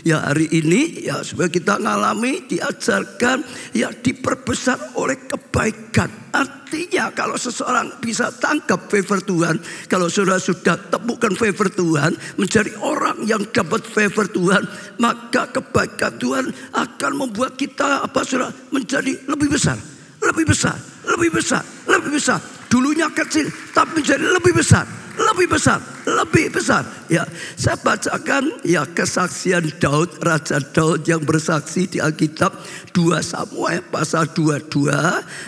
Ya hari ini ya supaya kita ngalami, diajarkan, ya diperbesar oleh kebaikan. Artinya kalau seseorang bisa tangkap favor Tuhan, kalau saudara sudah temukan favor Tuhan, menjadi orang yang dapat favor Tuhan, maka kebaikan Tuhan akan membuat kita saudara menjadi lebih besar, lebih besar, lebih besar, lebih besar. Dulunya kecil tapi menjadi lebih besar, lebih besar, lebih besar. Ya, saya bacakan ya kesaksian Daud, Raja Daud yang bersaksi di Alkitab 2 Samuel pasal 22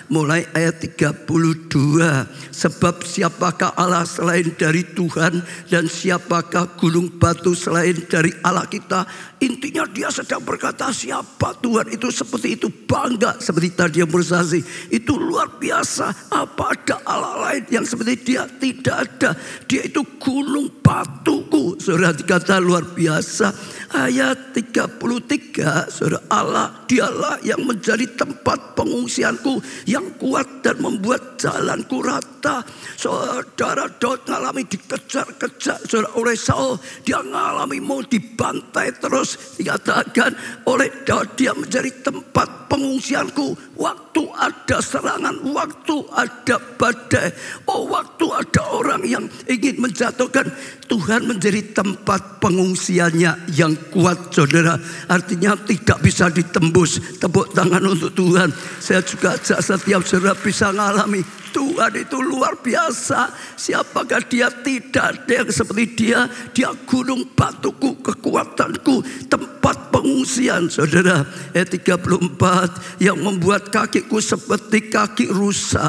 mulai ayat 32. Sebab siapakah Allah selain dari Tuhan, dan siapakah gunung batu selain dari Allah kita. Intinya dia sedang berkata siapa Tuhan itu, seperti itu bangga, seperti tadi yang bersaksi. Itu luar biasa. Apa ada Allah lain yang seperti dia? Tidak ada. Dia itu gunung batuku. Saudara, dikata luar biasa. Ayat 33, saudara, Allah dialah yang menjadi tempat pengungsianku, yang kuat dan membuat jalanku rata. Saudara, Daud mengalami dikejar-kejar saudara oleh Saul. Dia mengalami mau dibantai terus. Dikatakan oleh Daud, dia menjadi tempat pengungsianku. Waktu ada serangan, waktu ada badai, waktu ada orang yang ingin menjatuhkan, Tuhan menjadi tempat pengungsiannya yang kuat, saudara. Artinya tidak bisa ditembus. Tepuk tangan untuk Tuhan. Saya juga setiap saudara bisa mengalami Tuhan itu luar biasa. Siapakah dia? Tidak ada yang seperti dia. Dia gunung batuku, kekuatanku, tempat pengungsian, saudara. Ayat 34, yang membuat kakiku seperti kaki rusa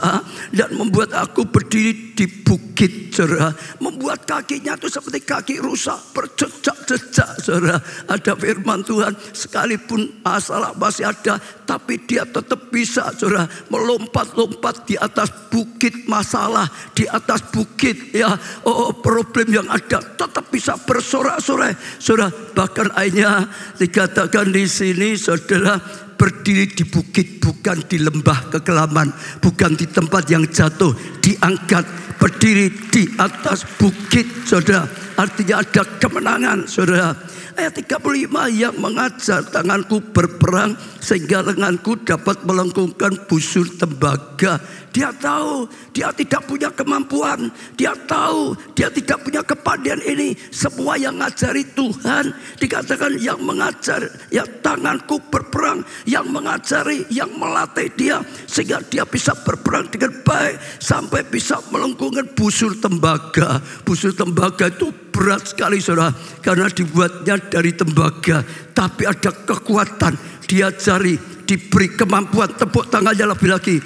dan membuat aku berdiri di bukit, saudara. Membuat kakinya itu seperti kaki rusa, berjejak-jejak, saudara. Ada firman Tuhan, sekalipun masalah masih ada, tapi dia tetap bisa, saudara, melompat-lompat di atas bukit masalah, di atas bukit ya, problem yang ada tetap bisa bersorak-sorai, saudara. Bahkan akhirnya dikatakan di sini, saudara, berdiri di bukit, bukan di lembah kekelaman, bukan di tempat yang jatuh, diangkat, berdiri di atas bukit, saudara. Artinya ada kemenangan, saudara. Ayat 35, yang mengajar tanganku berperang sehingga lenganku dapat melengkungkan busur tembaga. Dia tahu dia tidak punya kemampuan. Dia tahu dia tidak punya kepandaian ini. Semua yang ngajari Tuhan. Dikatakan yang mengajar, ya tanganku berperang, yang mengajari, yang melatih dia, sehingga dia bisa berperang dengan baik sampai bisa melengkungkan busur tembaga. Busur tembaga itu berat sekali, saudara, karena dibuatnya dari tembaga. Tapi ada kekuatan, diajari, diberi kemampuan. Tepuk tangannya lebih lagi.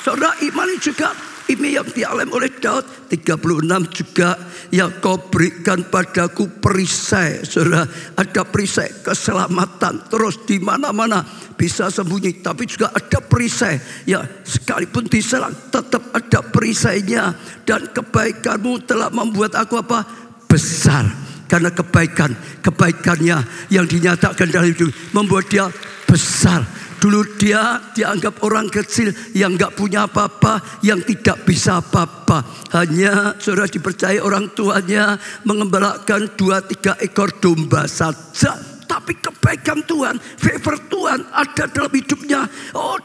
Saudara, imani juga ini yang dialami oleh Daud. 36 juga, yang kau berikan padaku perisai, saudara. Ada perisai keselamatan, terus di mana-mana bisa sembunyi, tapi juga ada perisai. Ya, sekalipun diserang tetap ada perisainya. Dan kebaikanmu telah membuat aku apa? Besar. Karena kebaikannya yang dinyatakan dalam hidup membuat dia besar. Dulu dia dianggap orang kecil yang gak punya apa-apa, yang tidak bisa apa-apa. Hanya saudara dipercaya orang tuanya mengembalakan 2-3 ekor domba saja. Tapi kebaikan Tuhan, favor Tuhan ada dalam hidupnya.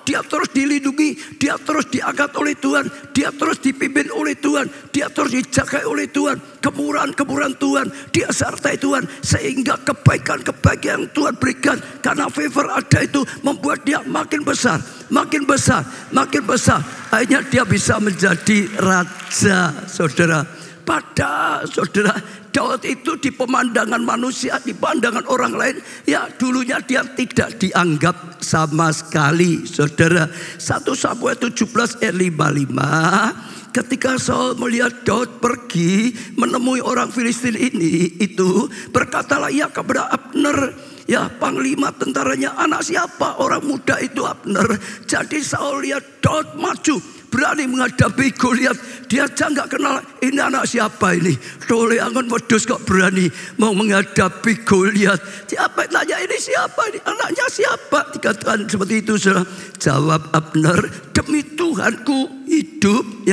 Dia terus dilindungi, dia terus diangkat oleh Tuhan, dia terus dipimpin oleh Tuhan, dia terus dijaga oleh Tuhan. Kemurahan-kemurahan Tuhan, dia sertai Tuhan. Sehingga kebaikan-kebaikan yang Tuhan berikan, karena favor ada itu, membuat dia makin besar, makin besar, makin besar. Akhirnya dia bisa menjadi raja, saudara. Pada saudara, Daud itu di pemandangan manusia, di pandangan orang lain, ya dulunya dia tidak dianggap sama sekali, saudara. 1 Samuel 17 ayat 55, ketika Saul melihat Daud pergi menemui orang Filistin ini, itu berkatalah ia kepada Abner, ya panglima tentaranya, anak siapa orang muda itu Abner. Jadi Saul lihat Daud maju, berani menghadapi Goliat. Dia aja nggak kenal ini anak siapa ini. Dole angon wedus kok berani mau menghadapi Goliat. Siapa tanya ini siapa ini? Anaknya siapa? Dikatakan seperti itu, saudara. Jawab Abner, demi Tuhanku hidup,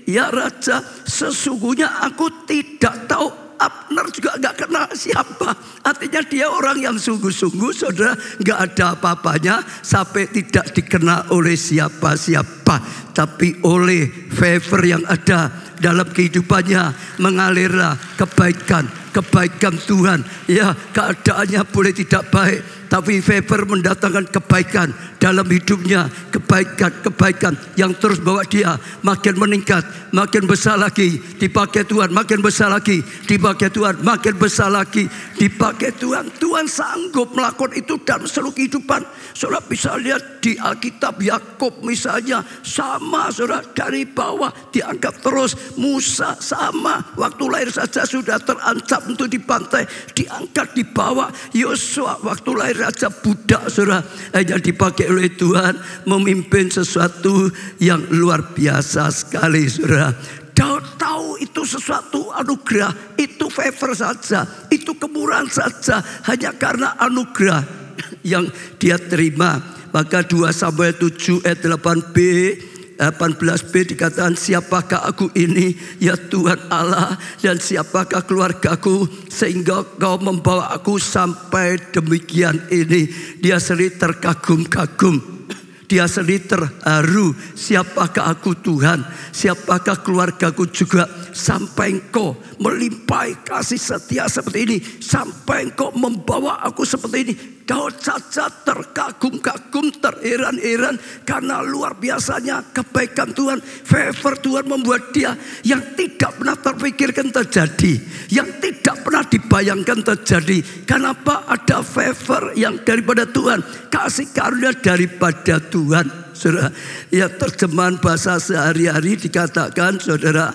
ya raja, sesungguhnya aku tidak tahu Abner juga nggak kenal siapa. Artinya dia orang yang sungguh-sungguh, saudara, nggak ada apa-apanya sampai tidak dikenal oleh siapa-siapa, tapi oleh favor yang ada dalam kehidupannya mengalirlah kebaikan Tuhan. Ya, keadaannya boleh tidak baik, tapi favor mendatangkan kebaikan dalam hidupnya. Kebaikan yang terus bawa dia makin meningkat, makin besar lagi dipakai Tuhan, makin besar lagi dipakai Tuhan, makin besar lagi dipakai Tuhan. Tuhan sanggup melakukan itu dalam seluruh kehidupan. Saudara bisa lihat di Alkitab, Yakub misalnya sama, saudara, dari bawah diangkat terus. Musa sama, waktu lahir saja sudah terancam untuk dibantai, diangkat di bawah. Yosua waktu lahir saja budak, saudara, hanya dipakai oleh Tuhan memimpin sesuatu yang luar biasa sekali, saudara. Daud tahu itu sesuatu anugerah, itu favor saja, itu kemurahan saja, hanya karena anugerah yang dia terima. Maka 2 Samuel 7 ayat 18b dikatakan, siapakah aku ini ya Tuhan Allah, dan siapakah keluargaku sehingga kau membawa aku sampai demikian ini. Dia sendiri terkagum-kagum, dia sendiri terharu. Siapakah aku Tuhan, siapakah keluargaku juga, sampai engkau melimpahi kasih setia seperti ini, sampai engkau membawa aku seperti ini. Daud saja terkagum-kagum, terheran-heran karena luar biasanya kebaikan Tuhan. Favor Tuhan membuat dia yang tidak pernah terpikirkan terjadi, yang tidak pernah dibayangkan terjadi. Kenapa? Ada favor yang daripada Tuhan, kasih karunia daripada Tuhan. Saudara, ya, terjemahan bahasa sehari-hari dikatakan, saudara,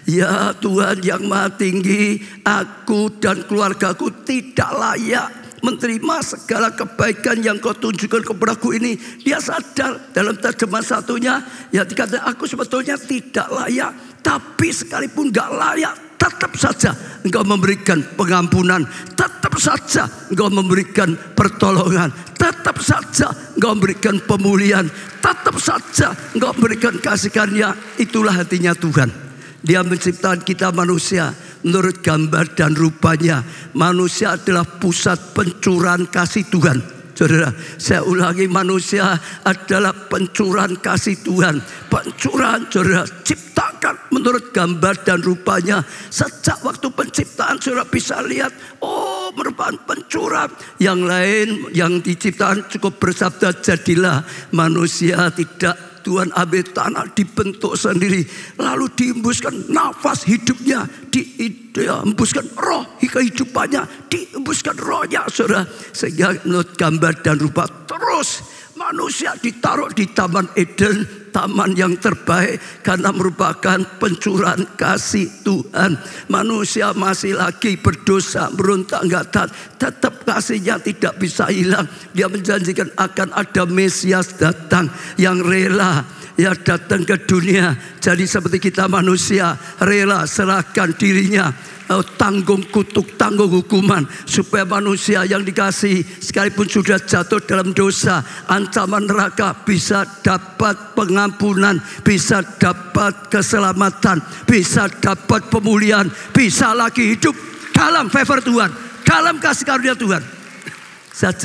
ya Tuhan yang Maha Tinggi, aku dan keluargaku tidak layak menerima segala kebaikan yang kau tunjukkan kepadaku ini. Dia sadar, dalam terjemahan satunya ya dikatakan, aku sebetulnya tidak layak, tapi sekalipun gak layak, tetap saja engkau memberikan pengampunan, tetap saja engkau memberikan pertolongan, tetap saja engkau memberikan pemulihan, tetap saja engkau memberikan kasih karunia. Itulah hatinya Tuhan. Dia menciptakan kita manusia menurut gambar dan rupanya. Manusia adalah pusat pencurahan kasih Tuhan. Saudara, saya ulangi, manusia adalah pencurahan kasih Tuhan. Pencurahan, saudara, ciptakan menurut gambar dan rupanya. Sejak waktu penciptaan, saudara bisa lihat, oh, merupakan pencurahan. Yang lain yang diciptakan cukup bersabda, jadilah manusia. Tidak, Tuhan ambil tanah, dibentuk sendiri, lalu dihembuskan nafas hidupnya, dihembuskan roh kehidupannya, dihembuskan rohnya, saudara. Sehingga menurut gambar dan rupa, terus manusia ditaruh di Taman Eden, taman yang terbaik, karena merupakan pencurahan kasih Tuhan. Manusia masih lagi berdosa, berontak, enggak taat, tetap kasihnya tidak bisa hilang. Dia menjanjikan akan ada Mesias datang yang rela, ya, datang ke dunia jadi seperti kita manusia, rela serahkan dirinya, tanggung kutuk, tanggung hukuman, supaya manusia yang dikasih sekalipun sudah jatuh dalam dosa, ancaman neraka, bisa dapat pengampunan, bisa dapat keselamatan, bisa dapat pemulihan, bisa lagi hidup dalam favor Tuhan, dalam kasih karunia Tuhan.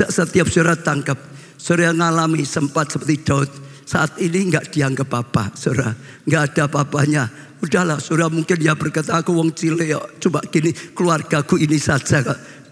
Setiap saudara tangkap, saudara ngalami sempat seperti Daud, saat ini nggak dianggap apa, saudara, nggak ada apa-apanya. Udahlah, saudara, mungkin dia berkata, aku wong cilik, coba gini, keluargaku ini saja.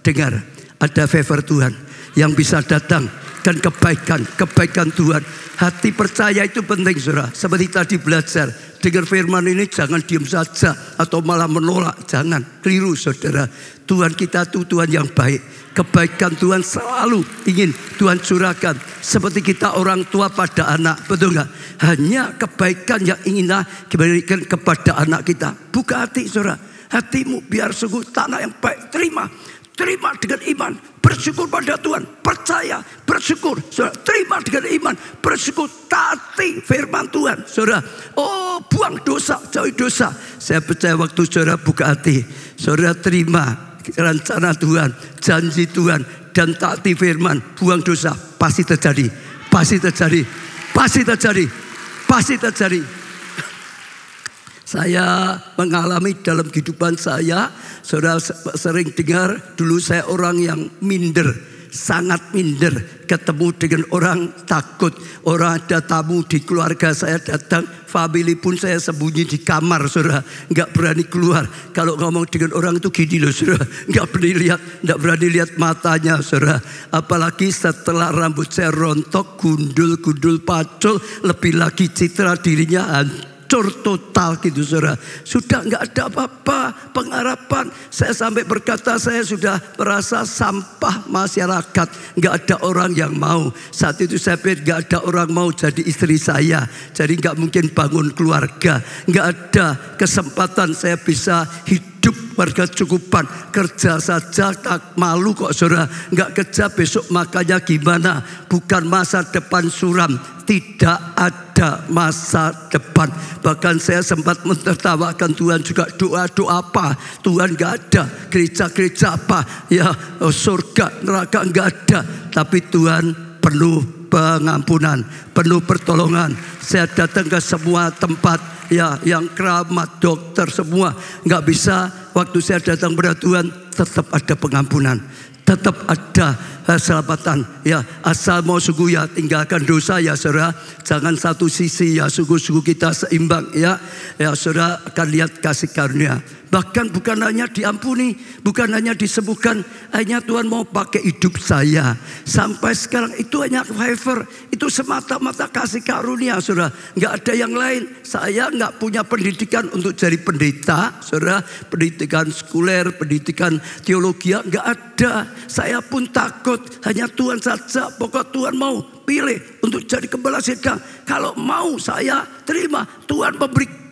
Dengar, ada favor Tuhan yang bisa datang, dan kebaikan Tuhan. Hati percaya itu penting, saudara. Seperti tadi belajar, dengar firman ini jangan diam saja atau malah menolak, jangan. Keliru, saudara. Tuhan kita itu Tuhan yang baik. Kebaikan Tuhan selalu ingin Tuhan curahkan. Seperti kita orang tua pada anak, betul gak? Hanya kebaikan yang ingin diberikan kepada anak kita. Buka hati, saudara. Hatimu biar sungguh tanah yang baik. Terima dengan iman. Bersyukur pada Tuhan. Percaya, bersyukur. Saudara, terima dengan iman. Bersyukur, taati firman Tuhan. Saudara, oh, buang dosa, jauhi dosa. Saya percaya waktu saudara buka hati, saudara terima rencana Tuhan, janji Tuhan, dan taati firman, buang dosa, pasti terjadi. Saya mengalami dalam kehidupan saya, saudara sering dengar, dulu saya orang yang minder, sangat minder. Ketemu dengan orang takut. Orang ada tamu di keluarga saya datang, family pun saya sembunyi di kamar, saudara. Nggak berani keluar. Kalau ngomong dengan orang itu gini loh, saudara. Nggak berani lihat matanya, saudara. Apalagi setelah rambut saya rontok, gundul pacul, lebih lagi citra dirinya hancur total gitu, saudara. Sudah nggak ada apa-apa pengharapan. Saya sampai berkata saya sudah merasa sampah masyarakat. Nggak ada orang yang mau. Saat itu saya pikir nggak ada orang mau jadi istri saya. Jadi nggak mungkin bangun keluarga. Nggak ada kesempatan saya bisa hidup berkecukupan. Kerja saja tak malu kok, saudara. Nggak kerja besok makannya gimana? Bukan masa depan suram. Tidak ada masa depan. Bahkan saya sempat mentertawakan Tuhan juga. Doa apa? Tuhan gak ada. Gereja-gereja apa? Ya surga, neraka gak ada. Tapi Tuhan penuh pengampunan, penuh pertolongan. Saya datang ke semua tempat, ya, yang keramat, dokter semua. Gak bisa. Waktu saya datang kepada Tuhan, tetap ada pengampunan, tetap ada keselamatan. Ya, asal mau sungguh ya tinggalkan dosa ya, saudara. Jangan satu sisi ya, sungguh-sungguh kita seimbang ya. Ya, saudara akan lihat kasih karunia. Bahkan bukan hanya diampuni, bukan hanya disembuhkan, hanya Tuhan mau pakai hidup saya. Sampai sekarang itu hanya favor, itu semata-mata kasih karunia, saudara. Nggak ada yang lain. Saya nggak punya pendidikan untuk jadi pendeta, saudara. Pendidikan sekuler, pendidikan teologi, nggak ada. Saya pun takut, hanya Tuhan saja. Pokok Tuhan mau pilih untuk jadi gembala sedang. Kalau mau saya terima. Tuhan memberi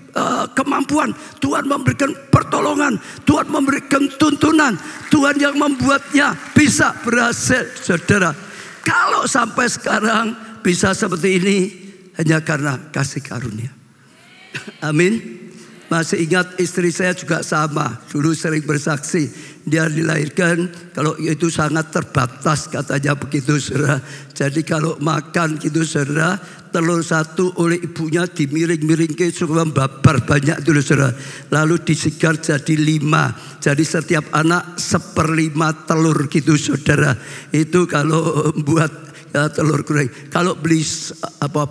kemampuan, Tuhan memberikan pertolongan, Tuhan memberikan tuntunan, Tuhan yang membuatnya bisa berhasil, saudara. Kalau sampai sekarang bisa seperti ini, hanya karena kasih karunia. Amin. Masih ingat istri saya juga sama, dulu sering bersaksi. Dia dilahirkan, kalau itu sangat terbatas katanya begitu, saudara. Jadi kalau makan gitu, saudara, telur satu oleh ibunya dimiring-miringke supaya babar banyak dulu, saudara. Lalu disigar jadi 5. Jadi setiap anak 1/5 telur gitu, saudara. Itu kalau buat ya, telur goreng. Kalau beli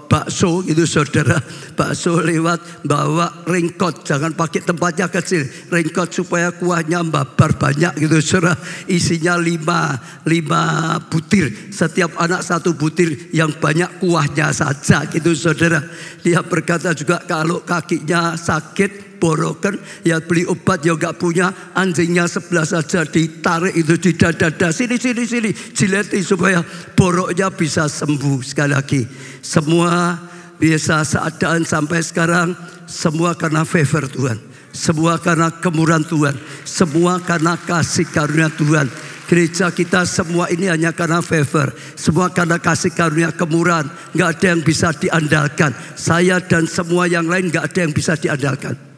bakso gitu, saudara, bakso lewat bawa ringkot, jangan pakai tempatnya kecil, ringkot supaya kuahnya babar banyak gitu, saudara. Isinya 5 butir, setiap anak 1 butir, yang banyak kuahnya saja gitu, saudara. Dia berkata juga kalau kakinya sakit, borokan, ya beli obat, ya gak punya, anjingnya sebelah saja ditarik itu di dada, sini jileti supaya boroknya bisa sembuh. Sekali lagi, semua biasa keadaan sampai sekarang, semua karena favor Tuhan, semua karena kemurahan Tuhan, semua karena kasih karunia Tuhan. Gereja kita semua ini hanya karena favor, semua karena kasih karunia kemurahan. Gak ada yang bisa diandalkan. Saya dan semua yang lain gak ada yang bisa diandalkan.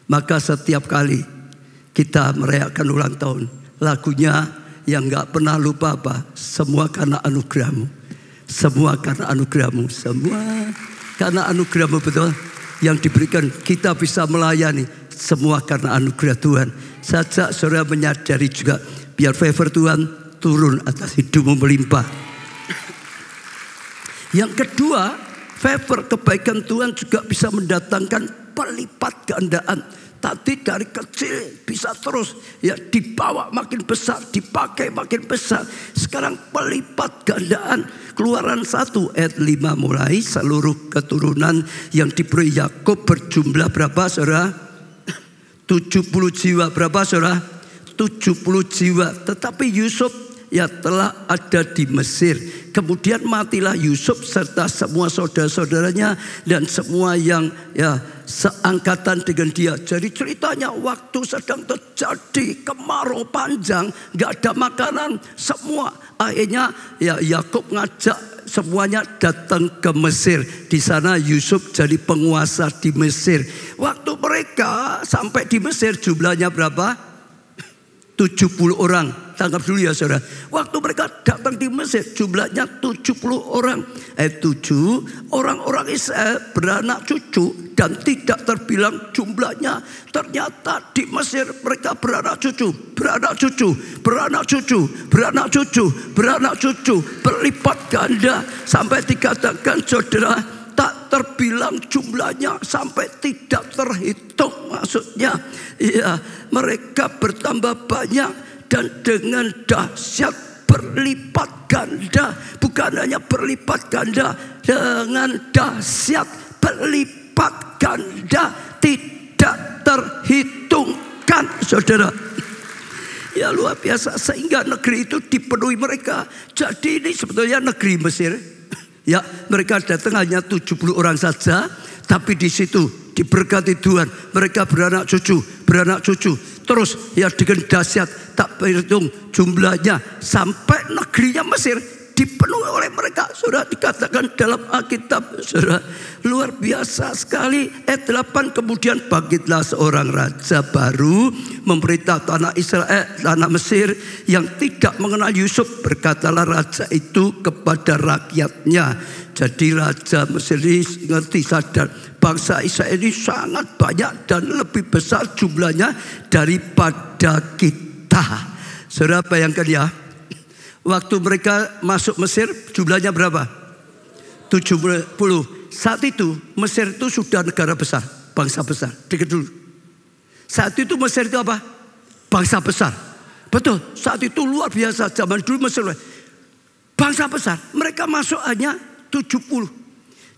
Maka setiap kali kita merayakan ulang tahun, lagunya yang gak pernah lupa apa? Semua karena anugerahmu, semua karena anugerahmu, semua karena anugerahmu, betul. Yang diberikan kita bisa melayani, semua karena anugerah Tuhan. Saja saudara menyadari juga, biar favor Tuhan turun atas hidupmu melimpah. Yang kedua, favor kebaikan Tuhan juga bisa mendatangkan pelipat gandaan. Tadi dari kecil bisa terus ya dibawa makin besar, dipakai makin besar. Sekarang pelipat gandaan. Keluaran 1 ayat 5 mulai, seluruh keturunan yang diberi Yakub berjumlah berapa, saudara? 70 jiwa. Berapa, saudara? 70 jiwa. Tetapi Yusuf ya telah ada di Mesir. Kemudian matilah Yusuf serta semua saudara-saudaranya dan semua yang ya seangkatan dengan dia. Jadi ceritanya waktu sedang terjadi kemarau panjang, gak ada makanan, semua akhirnya ya Yakub ngajak semuanya datang ke Mesir. Di sana Yusuf jadi penguasa di Mesir. Waktu mereka sampai di Mesir jumlahnya berapa? 70 orang. Tangkap dulu ya saudara. Waktu mereka datang di Mesir jumlahnya 70 orang. 7 orang-orang Israel beranak cucu dan tidak terbilang jumlahnya. Ternyata di Mesir mereka beranak cucu, beranak cucu, beranak cucu, beranak cucu, beranak cucu, berlipat ganda sampai dikatakan saudara tak terbilang jumlahnya sampai tidak terhitung. Maksudnya ya mereka bertambah banyak. Dan dengan dahsyat berlipat ganda. Bukan hanya berlipat ganda, dengan dahsyat berlipat ganda, tidak terhitungkan saudara. Ya luar biasa, sehingga negeri itu dipenuhi mereka. Jadi ini sebetulnya negeri Mesir. Ya mereka datang hanya 70 orang saja, tapi di situ diberkati Tuhan. Mereka beranak cucu, beranak cucu. Terus ya dengan dahsyat tak berhitung jumlahnya sampai negerinya Mesir dipenuhi oleh mereka. Saudara, dikatakan dalam Alkitab, saudara, luar biasa sekali. Ayat 8, kemudian bangkitlah seorang raja baru memerintah tanah Israel, tanah Mesir yang tidak mengenal Yusuf. Berkatalah raja itu kepada rakyatnya. Jadi raja Mesir ini ngerti, sadar bangsa Israel ini sangat banyak dan lebih besar jumlahnya daripada kita. Saudara bayangkan ya, waktu mereka masuk Mesir jumlahnya berapa? 70. Saat itu Mesir itu sudah negara besar, bangsa besar. Dengar dulu. Saat itu Mesir itu apa? Bangsa besar. Betul, saat itu luar biasa. Zaman dulu Mesir bangsa besar. Mereka masuk hanya 70.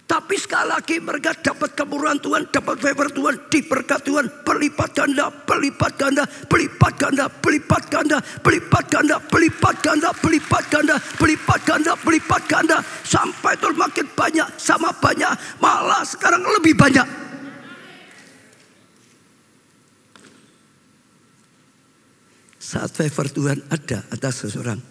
Tapi sekali lagi mereka dapat kemurahan Tuhan, dapat favor Tuhan, diberkat Tuhan, berlipat ganda, berlipat ganda, berlipat ganda, berlipat ganda, berlipat ganda, berlipat ganda, berlipat ganda, berlipat ganda, berlipat ganda, sampai terus makin banyak, sama banyak, malah sekarang lebih banyak. Saat favor Tuhan ada atas seseorang,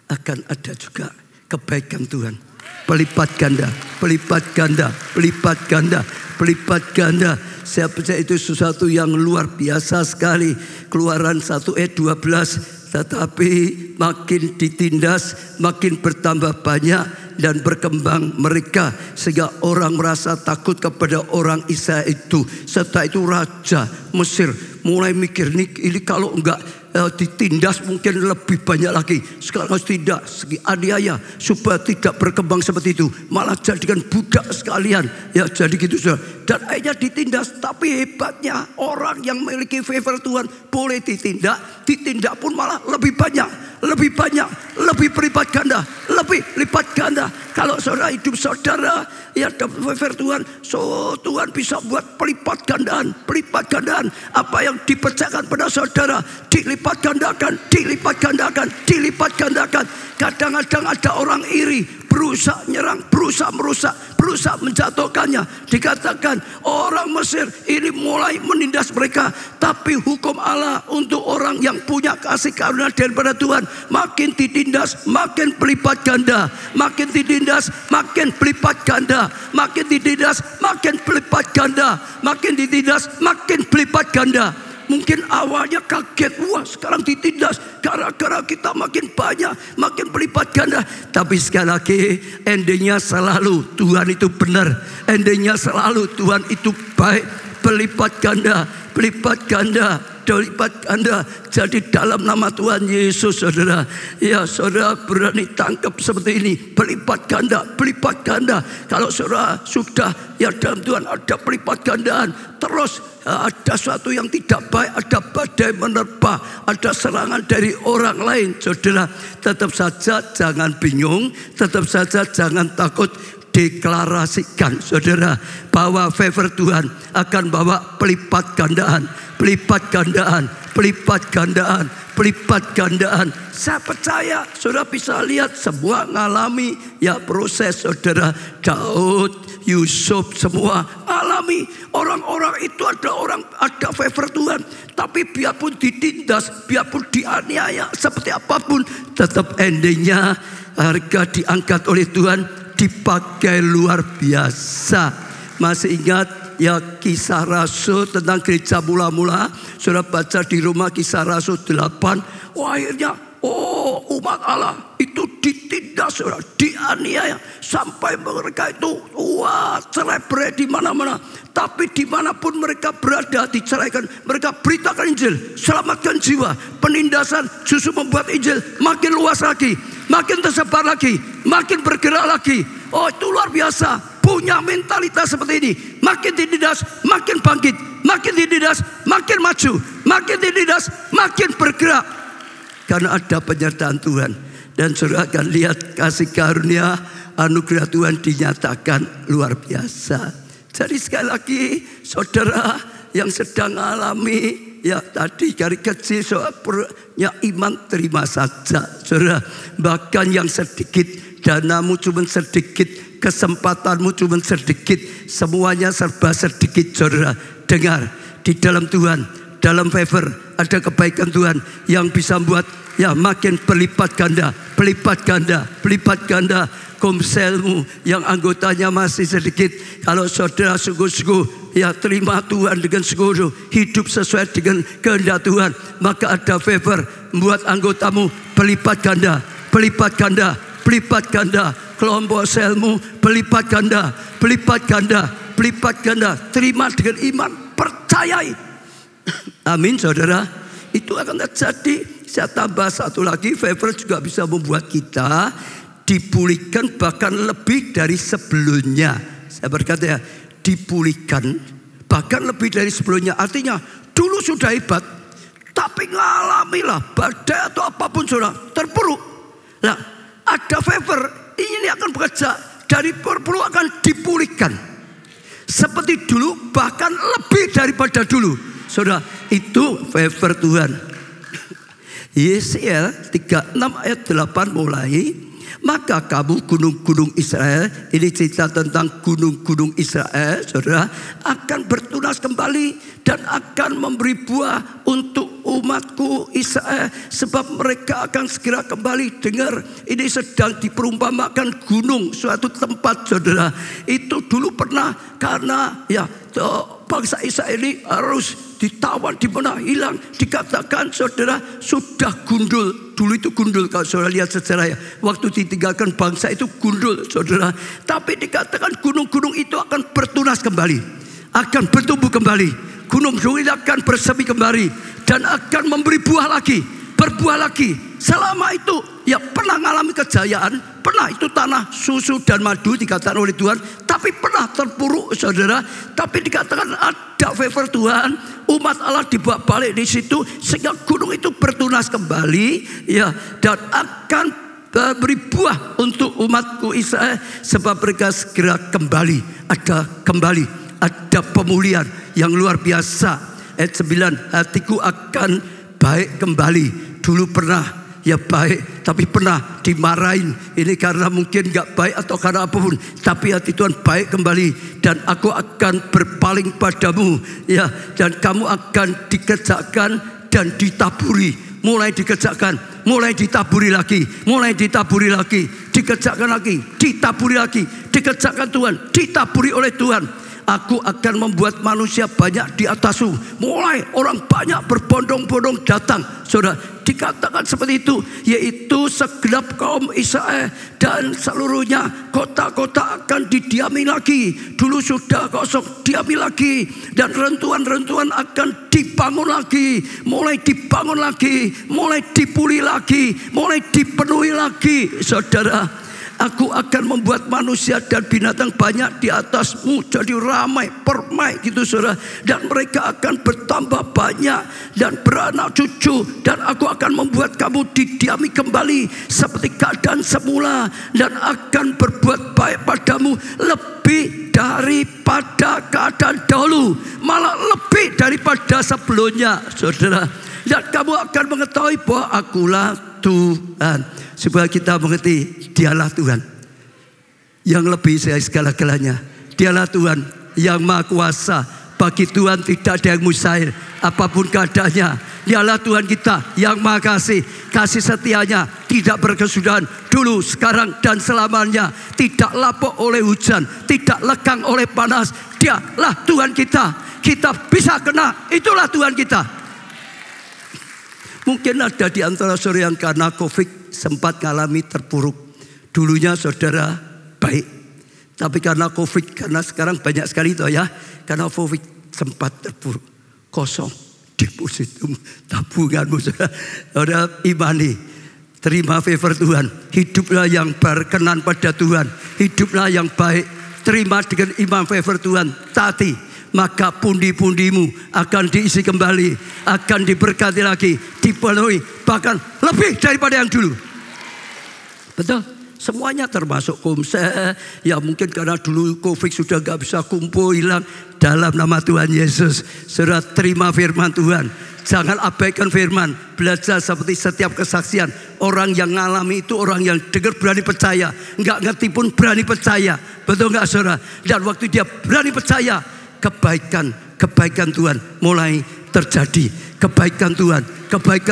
akan ada juga kebaikan Tuhan. Pelipat ganda, pelipat ganda, pelipat ganda, pelipat ganda. Saya percaya itu sesuatu yang luar biasa sekali. Keluaran 1 ayat 12. Tetapi makin ditindas, makin bertambah banyak dan berkembang mereka, sehingga orang merasa takut kepada orang Israel itu. Setelah itu raja Mesir mulai mikir, ini kalau enggak ditindas mungkin lebih banyak lagi. Sekarang harus tidak, segi aniaya supaya tidak berkembang seperti itu, malah jadikan budak sekalian. Ya jadi gitu saudara. Dan akhirnya ditindas. Tapi hebatnya orang yang memiliki favor Tuhan boleh ditindak, ditindak pun malah lebih banyak, lebih banyak, lebih berlipat ganda, lebih lipat ganda. Kalau saudara hidup saudara ya dapat favor Tuhan, so Tuhan bisa buat pelipat gandaan, pelipat gandaan. Apa yang dipercayakan pada saudara dilipat gandakan, dilipat gandakan, dilipat gandakan. Kadang-kadang ada orang iri, berusaha nyerang, berusaha merusak, berusaha menjatuhkannya. Dikatakan orang Mesir ini mulai menindas mereka. Tapi hukum Allah untuk orang yang punya kasih karunia daripada Tuhan, makin ditindas makin berlipat ganda, makin ditindas makin berlipat ganda, makin ditindas makin berlipat ganda, makin ditindas makin berlipat ganda. Mungkin awalnya kaget, wah sekarang ditindas gara-gara kita makin banyak, makin berlipat ganda. Tapi sekali lagi endingnya selalu Tuhan itu benar, endingnya selalu Tuhan itu baik. Berlipat ganda, berlipat ganda, berlipat ganda. Jadi dalam nama Tuhan Yesus saudara, ya saudara berani tangkap seperti ini, berlipat ganda, berlipat ganda. Kalau saudara sudah ya dalam Tuhan ada berlipat gandaan, terus ada sesuatu yang tidak baik, ada badai menerpa, ada serangan dari orang lain, saudara tetap saja jangan bingung, tetap saja jangan takut. Deklarasikan saudara bahwa favor Tuhan akan bawa pelipat gandaan, pelipat gandaan, pelipat gandaan, pelipat gandaan. Saya percaya saudara bisa lihat semua ngalami ya proses saudara. Daud, Yusuf semua alami. Orang-orang itu ada orang ada favor Tuhan, tapi biarpun ditindas, biarpun dianiaya seperti apapun, tetap endingnya harga diangkat oleh Tuhan, dipakai luar biasa. Masih ingat ya Kisah Rasul tentang gereja mula-mula. Saudara baca di rumah Kisah Rasul 8. Akhirnya umat Allah itu ditindas, saudara, dianiaya sampai mereka itu cerai-berai di mana-mana. Tapi dimanapun mereka berada diceraikan, mereka beritakan Injil, selamatkan jiwa. Penindasan justru membuat Injil makin luas lagi, makin tersebar lagi, makin bergerak lagi. Itu luar biasa. Punya mentalitas seperti ini, makin ditindas makin bangkit, makin ditindas makin maju, makin ditindas makin bergerak. Karena ada penyertaan Tuhan. Dan saudara akan lihat kasih karunia anugerah Tuhan dinyatakan luar biasa. Jadi sekali lagi saudara yang sedang alami, ya tadi dari kecil saudara punya iman, terima saja saudara. Bahkan yang sedikit, danamu cuma sedikit, kesempatanmu cuma sedikit, semuanya serba sedikit saudara. Dengar, di dalam Tuhan, dalam favor ada kebaikan Tuhan yang bisa membuat ya makin berlipat ganda, berlipat ganda, berlipat ganda. Komselmu yang anggotanya masih sedikit, kalau saudara sungguh-sungguh ya terima Tuhan dengan sungguh, hidup sesuai dengan kehendak Tuhan, maka ada favor membuat anggotamu berlipat ganda, berlipat ganda, berlipat ganda. Kelompok selmu berlipat ganda, berlipat ganda, berlipat ganda. Terima dengan iman, percayai. Amin saudara. Itu akan terjadi. Saya tambah satu lagi, favor juga bisa membuat kita dipulihkan bahkan lebih dari sebelumnya. Saya berkata ya, dipulihkan bahkan lebih dari sebelumnya. Artinya dulu sudah hebat, tapi ngalamilah badai atau apapun saudara, terpuruk. Nah, ada favor, ini akan bekerja, dari terpuruk akan dipulihkan seperti dulu, bahkan lebih daripada dulu. Saudara, itu favor Tuhan. Yesaya 36 ayat 8 mulai. Maka kamu gunung-gunung Israel, ini cerita tentang gunung-gunung Israel, saudara, akan bertunas kembali dan akan memberi buah untuk umatku Israel, sebab mereka akan segera kembali. Dengar, ini sedang diperumpamakan gunung, suatu tempat saudara. Itu dulu pernah, karena ya bangsa Israel ini harus ditawan, di mana hilang, dikatakan saudara sudah gundul. Dulu itu gundul, kalau saudara lihat sejarah ya, waktu ditinggalkan bangsa itu gundul saudara. Tapi dikatakan gunung-gunung itu akan bertunas kembali, akan bertumbuh kembali, gunung-gunung itu akan bersemi kembali dan akan memberi buah lagi, berbuah lagi. Selama itu ya pernah mengalami kejayaan, pernah itu tanah susu dan madu dikatakan oleh Tuhan, tapi pernah terpuruk saudara. Tapi dikatakan ada favor Tuhan, umat Allah dibawa balik di situ sehingga gunung itu bertunas kembali ya, dan akan beri buah untuk umatku Israel, sebab mereka segera kembali. Ada pemulihan yang luar biasa. Ayat 9, hatiku akan baik kembali. Dulu pernah ya baik, tapi pernah dimarahin. Ini karena mungkin gak baik atau karena apapun, tapi hati Tuhan baik kembali. Dan aku akan berpaling padamu ya, dan kamu akan dikerjakan dan ditaburi. Mulai dikerjakan, mulai ditaburi lagi, mulai ditaburi lagi, dikerjakan lagi, ditaburi lagi, dikerjakan Tuhan, ditaburi oleh Tuhan. Aku akan membuat manusia banyak di atasmu. Mulai orang banyak berbondong-bondong datang. Saudara, dikatakan seperti itu, yaitu segenap kaum Israel dan seluruhnya kota-kota akan didiami lagi. Dulu sudah kosong, diami lagi. Dan rentuan-rentuan akan dibangun lagi, mulai dibangun lagi, mulai dipulih lagi, mulai dipenuhi lagi. Saudara, aku akan membuat manusia dan binatang banyak di atasmu, jadi ramai, permai gitu saudara. Dan mereka akan bertambah banyak dan beranak cucu. Dan aku akan membuat kamu didiami kembali seperti keadaan semula, dan akan berbuat baik padamu lebih daripada keadaan dahulu, malah lebih daripada sebelumnya saudara. Dan kamu akan mengetahui bahwa akulah Tuhan. Supaya kita mengerti, dialah Tuhan yang lebih dari segala-galanya. Dialah Tuhan yang maha kuasa, Bagi Tuhan tidak ada yang mustahil. Apapun keadaannya, Dialah Tuhan kita yang Maha Kasih. Kasih setianya tidak berkesudahan, dulu, sekarang, dan selamanya. Tidak lapuk oleh hujan, tidak lekang oleh panas. Dialah Tuhan kita. Kita bisa kena, itulah Tuhan kita. Mungkin ada di antara saudara yang karena COVID sempat mengalami terpuruk. Dulunya saudara baik, tapi karena COVID, karena sekarang banyak sekali itu ya, karena COVID sempat terpuruk, kosong depositum tabunganmu. Saudara imani, terima favor Tuhan, hiduplah yang berkenan pada Tuhan, hiduplah yang baik, terima dengan iman favor Tuhan, taati, maka pundi-pundimu akan diisi kembali, akan diberkati lagi, dipenuhi, bahkan lebih daripada yang dulu. Betul? Semuanya termasuk komsel. Ya mungkin karena dulu COVID sudah gak bisa kumpul, hilang. Dalam nama Tuhan Yesus, saudara terima firman Tuhan. Jangan abaikan firman. Belajar seperti setiap kesaksian. Orang yang ngalami itu orang yang dengar berani percaya, gak ngerti pun berani percaya. Betul gak saudara? Dan waktu dia berani percaya, kebaikan Tuhan mulai terjadi. Kebaikan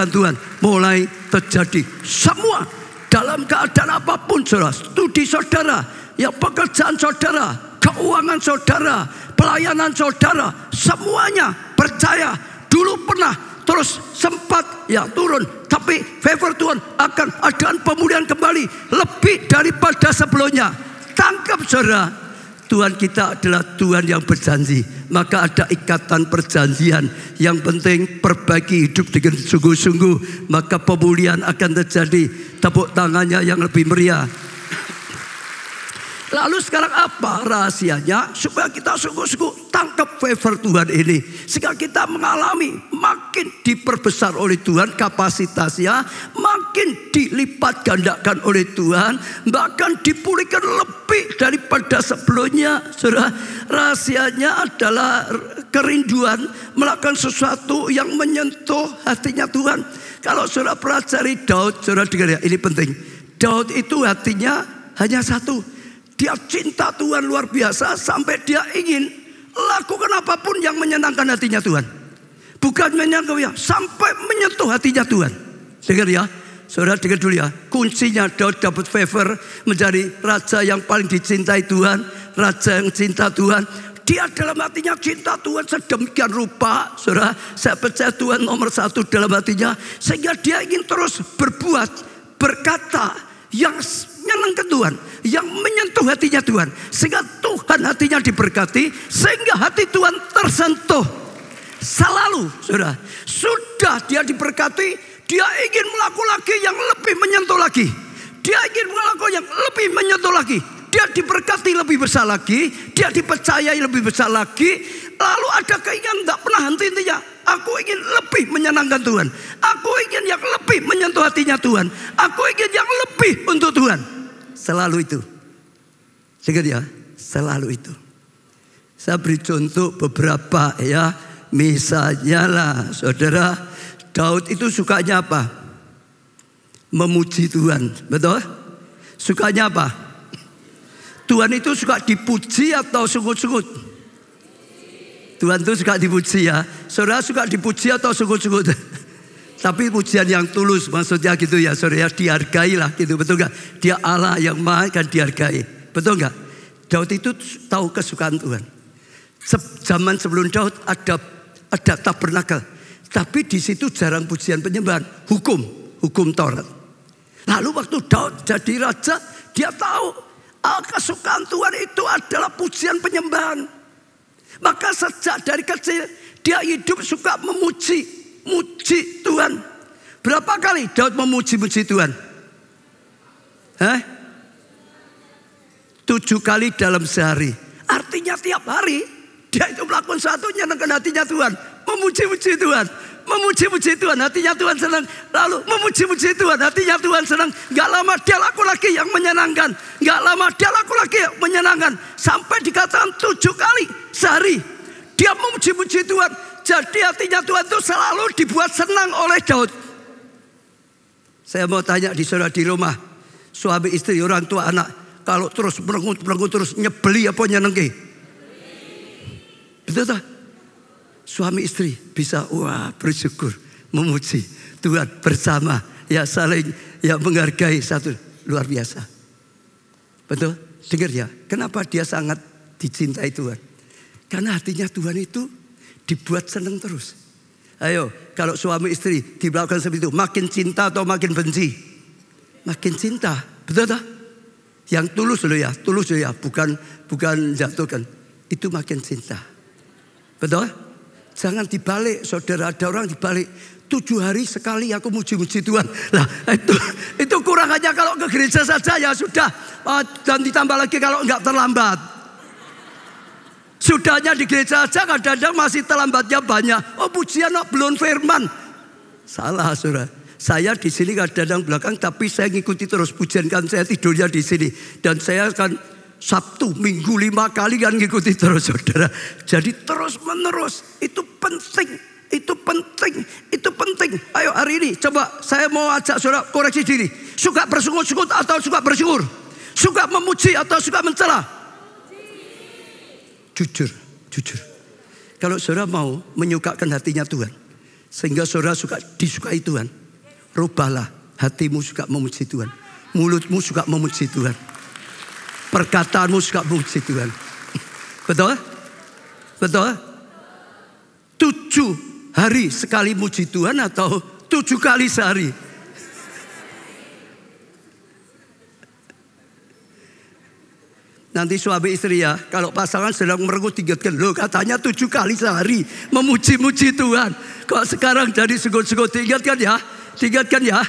Tuhan mulai terjadi. Semua dalam keadaan apapun saudara, studi saudara, ya pekerjaan saudara, keuangan saudara, pelayanan saudara, semuanya percaya. Dulu pernah, terus sempat ya turun, tapi favor Tuhan akan ada pemulihan kembali lebih daripada sebelumnya. Tangkap saudara, Tuhan kita adalah Tuhan yang berjanji. Maka ada ikatan perjanjian. Yang penting perbaiki hidup dengan sungguh-sungguh, maka pemulihan akan terjadi. Tepuk tangannya yang lebih meriah. Lalu sekarang apa rahasianya? Supaya kita sungguh-sungguh tangkap favor Tuhan ini. Sehingga kita mengalami makin diperbesar oleh Tuhan kapasitasnya, makin dilipat gandakan oleh Tuhan, bahkan dipulihkan lebih daripada sebelumnya. Saudara, rahasianya adalah kerinduan melakukan sesuatu yang menyentuh hatinya Tuhan. Kalau saudara pelajari Daud, saudara dengar ya, ini penting. Daud itu hatinya hanya satu. Dia cinta Tuhan luar biasa sampai dia ingin lakukan apapun yang menyenangkan hatinya Tuhan. Bukan menyenangkan ya, sampai menyentuh hatinya Tuhan. Dengar ya, saudara dengar dulu ya. Kuncinya Daud dapat favor menjadi raja yang paling dicintai Tuhan, raja yang cinta Tuhan. Dia dalam hatinya cinta Tuhan sedemikian rupa, saudara. Saya percaya Tuhan nomor satu dalam hatinya, sehingga dia ingin terus berbuat, berkata yang menyenangkan Tuhan, yang menyentuh hatinya Tuhan, sehingga Tuhan hatinya diberkati, sehingga hati Tuhan tersentuh. Selalu, saudara, sudah dia diberkati, dia ingin melakukan lagi yang lebih menyentuh lagi. Dia ingin melakukan yang lebih menyentuh lagi. Dia diberkati lebih besar lagi, dia dipercayai lebih besar lagi. Lalu ada keinginan tak pernah henti-hentinya. Aku ingin lebih menyenangkan Tuhan. Aku ingin yang lebih menyentuh hatinya Tuhan. Aku ingin yang lebih untuk Tuhan. Selalu itu. Dengar ya, selalu itu. Saya beri contoh beberapa ya. Misalnya lah, saudara, Daud itu sukanya apa? Memuji Tuhan, betul? Sukanya apa? Tuhan itu suka dipuji atau sungut-sungut? Tuhan itu suka dipuji ya. Saudara suka dipuji atau sungut-sungut? Tapi pujian yang tulus, maksudnya gitu ya saudara, dihargai lah gitu, betul gak? Dia Allah yang maha kan dihargai, betul gak? Daud itu tahu kesukaan Tuhan. Zaman sebelum Daud ada tabernakel, tapi di situ jarang pujian penyembahan, hukum Taurat. Lalu waktu Daud jadi raja, dia tahu kesukaan Tuhan itu adalah pujian penyembahan. Maka sejak dari kecil dia hidup suka memuji Tuhan. Berapa kali Daud memuji Tuhan? 7 kali dalam sehari. Artinya tiap hari dia itu melakukan sesuatu yang menyenangkan hatinya Tuhan. Memuji-muji Tuhan. Memuji-muji Tuhan, hatinya Tuhan senang. Lalu memuji-muji Tuhan, hatinya Tuhan senang. Gak lama dia laku lagi yang menyenangkan. Gak lama dia laku lagi yang menyenangkan. Sampai dikatakan 7 kali sehari dia memuji-muji Tuhan. Jadi hatinya Tuhan itu selalu dibuat senang oleh Daud. Saya mau tanya di saudara di rumah, suami istri, orang tua, anak, kalau terus merengut terus nyebeli apa nyenengke? Betul tak? suami istri bisa bersyukur, memuji Tuhan bersama, ya saling ya menghargai satu, luar biasa. Betul? Dengar ya, kenapa dia sangat dicintai Tuhan? Karena hatinya Tuhan itu dibuat senang terus. Ayo, kalau suami istri dilakukan seperti itu, makin cinta atau makin benci? Makin cinta, betul tak? Yang tulus loh ya, bukan jatuhkan. Itu makin cinta. Betul? Jangan dibalik, saudara, ada orang dibalik. 7 hari sekali aku muji-muji Tuhan. Lah itu kurang aja kalau ke gereja saja ya sudah. Dan ditambah lagi kalau enggak terlambat. Sudahnya di gereja saja kadang-kadang masih terlambatnya banyak. Pujian belum firman. Salah saudara. Saya di sini kadang-kadang belakang tapi saya ngikuti terus pujian kan saya tidurnya di sini. Dan saya akan Sabtu, Minggu 5 kali kan ngikuti terus saudara. Jadi terus menerus itu penting. Itu penting. Ayo hari ini coba saya mau ajak saudara koreksi diri. Suka bersungut-sungut atau suka bersyukur? Suka memuji atau suka mencela? Jujur. Kalau saudara mau menyukakan hatinya Tuhan, sehingga saudara disukai Tuhan, rubahlah hatimu suka memuji Tuhan. Mulutmu suka memuji Tuhan. Perkataanmu suka memuji Tuhan. Betul? 7 hari sekali muji Tuhan atau 7 kali sehari? Nanti suami istri ya, kalau pasangan sedang merenggut tinggalkan. Loh katanya 7 kali sehari memuji-muji Tuhan. Kok sekarang jadi senggut-senggut? Diingatkan ya.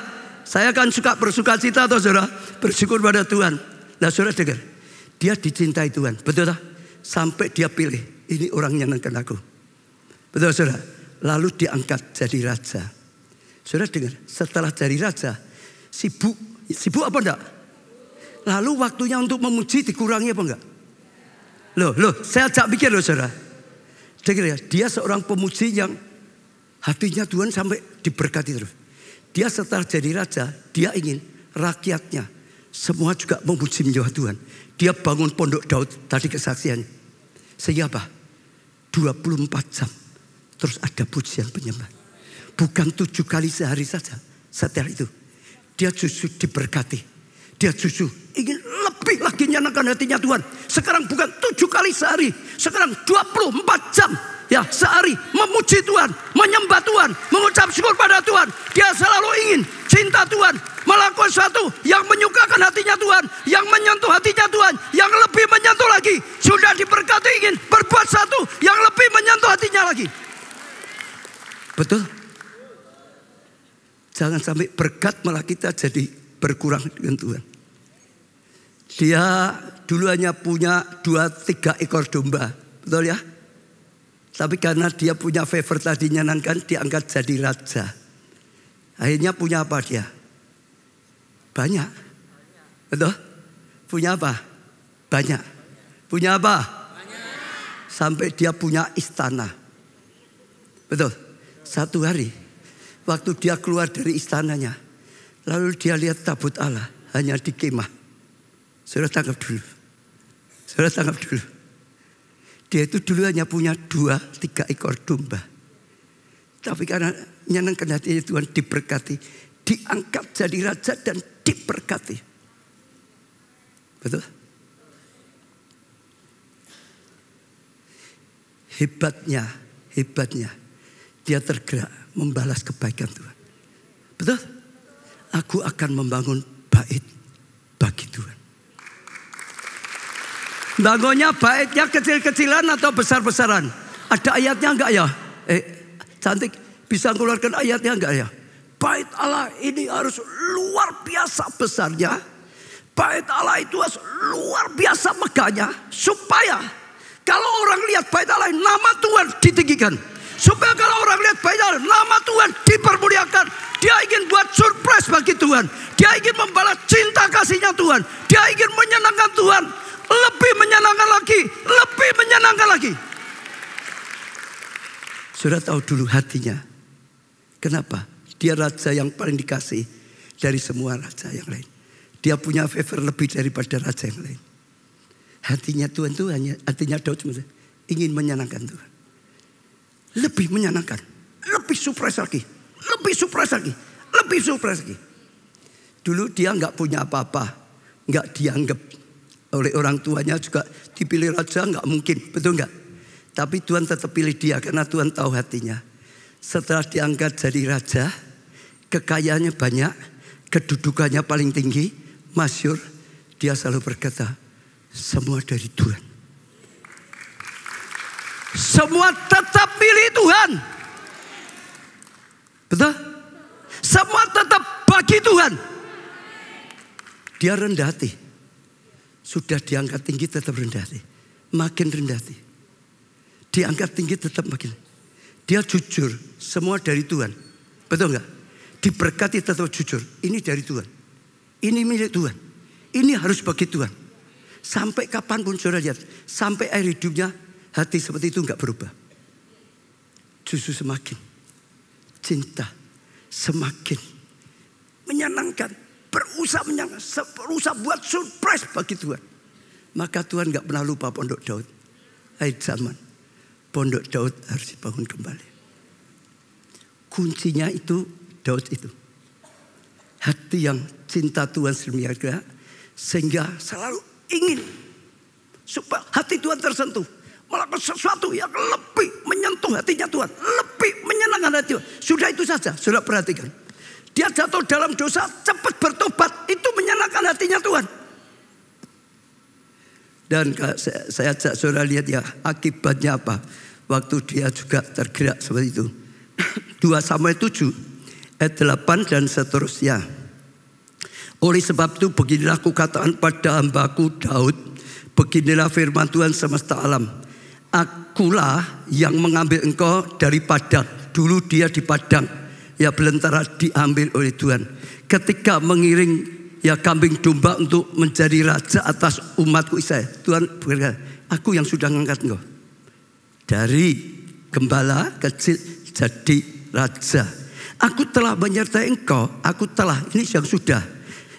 Saya kan suka bersuka cita atau saudara bersyukur pada Tuhan. Nah saudara dengar, dia dicintai Tuhan. Betul tak? Sampai dia pilih, ini orang yang nyenangkan aku. Betul saudara? Lalu diangkat jadi raja. Saudara dengar, setelah jadi raja, sibuk apa enggak? Lalu waktunya untuk memuji dikurangi apa enggak? Loh, saya ajak pikir loh saudara. Dengar ya, dia seorang pemuji yang hatinya Tuhan sampai diberkati terus. Dia setelah jadi raja, dia ingin rakyatnya semua juga memuji menyembah Tuhan. Dia bangun pondok Daud tadi kesaksiannya. Sehingga apa? 24 jam. Terus ada pujian penyembah. Bukan 7 kali sehari saja. Setelah itu dia justru diberkati. Dia justru ingin lebih lagi nyenangkan hatinya Tuhan. Sekarang bukan 7 kali sehari. Sekarang 24 jam. Ya sehari memuji Tuhan. Menyembah Tuhan. Mengucap syukur pada Tuhan. Dia selalu ingin cinta Tuhan. Melakukan sesuatu yang menyukakan hatinya Tuhan. Yang menyentuh hatinya Tuhan. Yang lebih menyentuh lagi. Sudah diberkati ingin berbuat sesuatu yang lebih menyentuh hatinya lagi. Betul? Jangan sampai berkat malah kita jadi berkurang dengan Tuhan. Dia dulu hanya punya 2-3 ekor domba. Betul ya? Tapi karena dia punya favor tadi nyenangkan, diangkat jadi raja. Akhirnya punya apa dia? Banyak. Betul? Punya apa? Banyak. Punya apa? Banyak. Sampai dia punya istana. Betul? Satu hari, waktu dia keluar dari istananya, lalu dia lihat tabut Allah hanya di kemah. Saudara tangkap dulu. Dia itu dulu hanya punya 2-3 ekor domba. Tapi karena nyenangkan hatinya Tuhan diberkati, diangkat jadi raja dan diberkati. Betul? Hebatnya. Dia tergerak membalas kebaikan Tuhan. Betul? Aku akan membangun bait bagi Tuhan. Bangunnya baitnya kecil-kecilan atau besar-besaran? Ada ayatnya enggak ya? Cantik, bisa keluarkan ayatnya enggak ya? Bait Allah ini harus luar biasa besarnya. Bait Allah itu harus luar biasa megahnya. Supaya kalau orang lihat bait Allah, nama Tuhan ditinggikan. Supaya kalau orang lihat bait Allah, nama Tuhan dipermuliakan. Dia ingin buat surprise bagi Tuhan. Dia ingin membalas cinta kasihnya Tuhan. Dia ingin menyenangkan Tuhan. Lebih menyenangkan lagi. Sudah tahu dulu hatinya. Kenapa? Dia raja yang paling dikasih dari semua raja yang lain. Dia punya favor lebih daripada raja yang lain. Hatinya Tuhan itu hanya, hatinya Daud ingin menyenangkan Tuhan. Lebih menyenangkan. Lebih surprise lagi. Lebih surprise lagi. Lebih surprise lagi. Dulu dia nggak punya apa-apa. Nggak dianggap oleh orang tuanya juga dipilih raja nggak mungkin. Betul nggak? Tapi Tuhan tetap pilih dia karena Tuhan tahu hatinya. Setelah diangkat jadi raja, kekayaannya banyak, kedudukannya paling tinggi, masyhur, dia selalu berkata, semua dari Tuhan. Semua tetap pilih Tuhan. Betul? Semua tetap bagi Tuhan. Dia rendah hati. Sudah diangkat tinggi tetap rendah hati. Makin rendah hati. Diangkat tinggi tetap makin. Dia jujur. Semua dari Tuhan. Betul enggak? Diberkati tetap jujur. Ini dari Tuhan. Ini milik Tuhan. Ini harus bagi Tuhan. Sampai kapanpun saudara lihat. Sampai akhir hidupnya. Hati seperti itu enggak berubah. Justru semakin. Cinta. Semakin. Menyenangkan. Berusaha menyenangkan. Berusaha buat surprise bagi Tuhan. Maka Tuhan enggak pernah lupa Pondok Daud. Akhir zaman. Pondok Daud harus dibangun kembali. Kuncinya itu Daud itu. Hati yang cinta Tuhan sedemikian sehingga selalu ingin supaya hati Tuhan tersentuh. Melakukan sesuatu yang lebih menyentuh hatinya Tuhan. Lebih menyenangkan hati Tuhan. Sudah itu saja. Sudah perhatikan. Dia jatuh dalam dosa. Cepat bertobat. Itu menyenangkan hatinya Tuhan. Dan saya ajak saudara lihat ya. Akibatnya apa. Waktu dia juga tergerak seperti itu. 2 Samuel 7 ayat 8 dan seterusnya. Oleh sebab itu beginilah kukatakan pada hambaku Daud. Beginilah firman Tuhan semesta alam. Akulah yang mengambil engkau dari padang. Dulu dia di padang. Ya belantara diambil oleh Tuhan. Ketika mengiring ya kambing domba untuk menjadi raja atas umatku Israel. Tuhan berkata, aku yang sudah mengangkat engkau. Dari gembala kecil jadi raja. Aku telah menyertai engkau. Aku telah, ini yang sudah.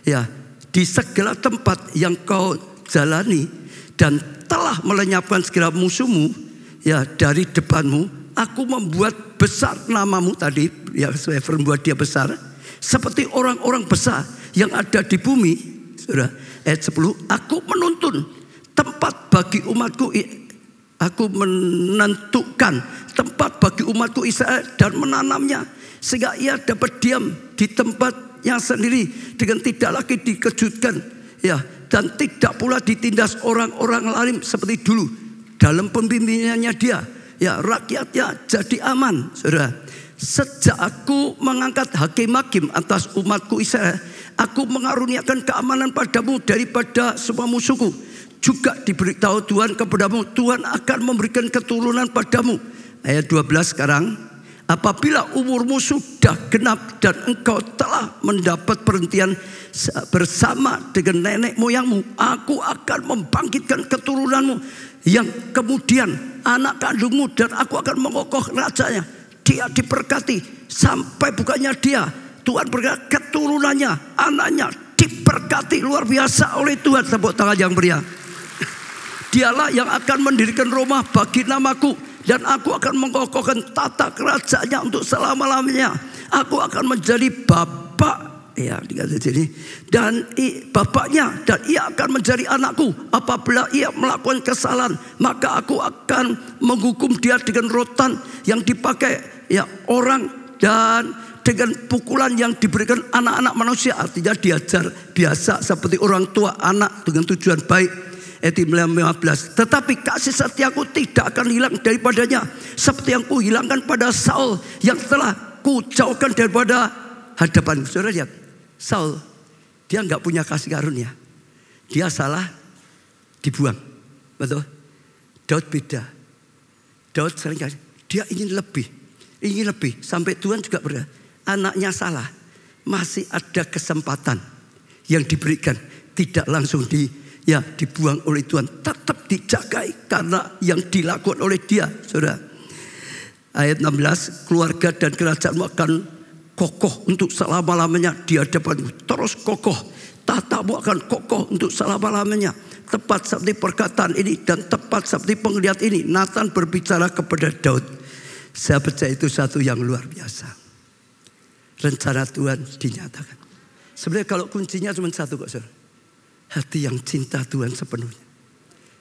Ya, di segala tempat yang kau jalani. Dan telah melenyapkan segala musuhmu. Ya, dari depanmu. Aku membuat besar namamu tadi. Ya, saya membuat dia besar. Seperti orang-orang besar yang ada di bumi. Saudara, ayat 10. Aku menuntun tempat bagi umatku. Aku menentukan tempat bagi umatku Israel dan menanamnya. Sehingga ia dapat diam di tempatnya sendiri. Dengan tidak lagi dikejutkan. Ya, dan tidak pula ditindas orang-orang lain seperti dulu. Dalam pemimpinannya dia. Ya, rakyatnya jadi aman. Saudara, sejak aku mengangkat hakim-hakim atas umatku Israel. Aku mengaruniakan keamanan padamu daripada semua musuhku. Juga diberitahu Tuhan kepadamu, Tuhan akan memberikan keturunan padamu. Ayat 12 sekarang. Apabila umurmu sudah genap dan engkau telah mendapat perhentian bersama dengan nenek moyangmu, aku akan membangkitkan keturunanmu yang kemudian anak kandungmu, dan aku akan mengokoh rajanya. Dia diberkati sampai bukannya dia. Tuhan berkata keturunannya, anaknya diberkati luar biasa oleh Tuhan. Tepuk tangan yang meriah. Dialah yang akan mendirikan rumah bagi namaku. Dan aku akan mengokohkan tata kerajaannya untuk selama-lamanya. Aku akan menjadi bapak. Ya, dikata sini. Dan bapaknya. Dan ia akan menjadi anakku. Apabila ia melakukan kesalahan, maka aku akan menghukum dia dengan rotan yang dipakai ya orang. Dan dengan pukulan yang diberikan anak-anak manusia. Artinya diajar biasa seperti orang tua anak dengan tujuan baik. Ayat 15. Tetapi kasih setiaku tidak akan hilang daripadanya. Seperti yang kuhilangkan pada Saul. Yang telah kujauhkan daripada hadapan. Saudara lihat. Saul. Dia nggak punya kasih karunia. Dia salah. Dibuang. Betul. Daud beda. Daud seringkali. Dia ingin lebih. Ingin lebih. Sampai Tuhan juga berkata. Anaknya salah. Masih ada kesempatan. Yang diberikan. Tidak langsung dibuang oleh Tuhan, tetap dijagai karena yang dilakukan oleh dia. Saudara, ayat 16, keluarga dan kerajaanmu akan kokoh untuk selama-lamanya di hadapanmu. Terus kokoh, tatamu akan kokoh untuk selama-lamanya. Tepat seperti perkataan ini dan tepat seperti penglihat ini, Nathan berbicara kepada Daud. Saya percaya itu satu yang luar biasa. Rencana Tuhan dinyatakan. Sebenarnya kalau kuncinya cuma satu kok saudara. Hati yang cinta Tuhan sepenuhnya.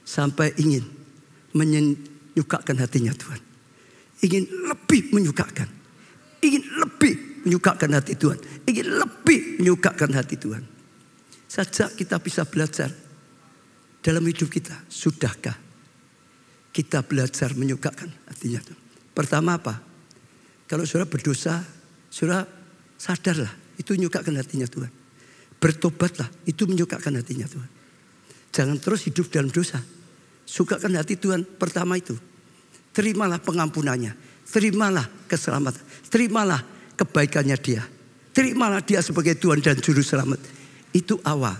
Sampai ingin menyukakan hatinya Tuhan. Ingin lebih menyukakan. Ingin lebih menyukakan hati Tuhan. Ingin lebih menyukakan hati Tuhan. Saja kita bisa belajar dalam hidup kita. Sudahkah kita belajar menyukakan hatinya Tuhan? Pertama apa? Kalau saudara berdosa, saudara sadarlah. Itu menyukakan hatinya Tuhan. Bertobatlah. Itu menyukakan hatinya Tuhan. Jangan terus hidup dalam dosa. Sukakan hati Tuhan pertama itu. Terimalah pengampunannya. Terimalah keselamatan. Terimalah kebaikannya dia. Terimalah dia sebagai Tuhan dan Juru Selamat. Itu awal.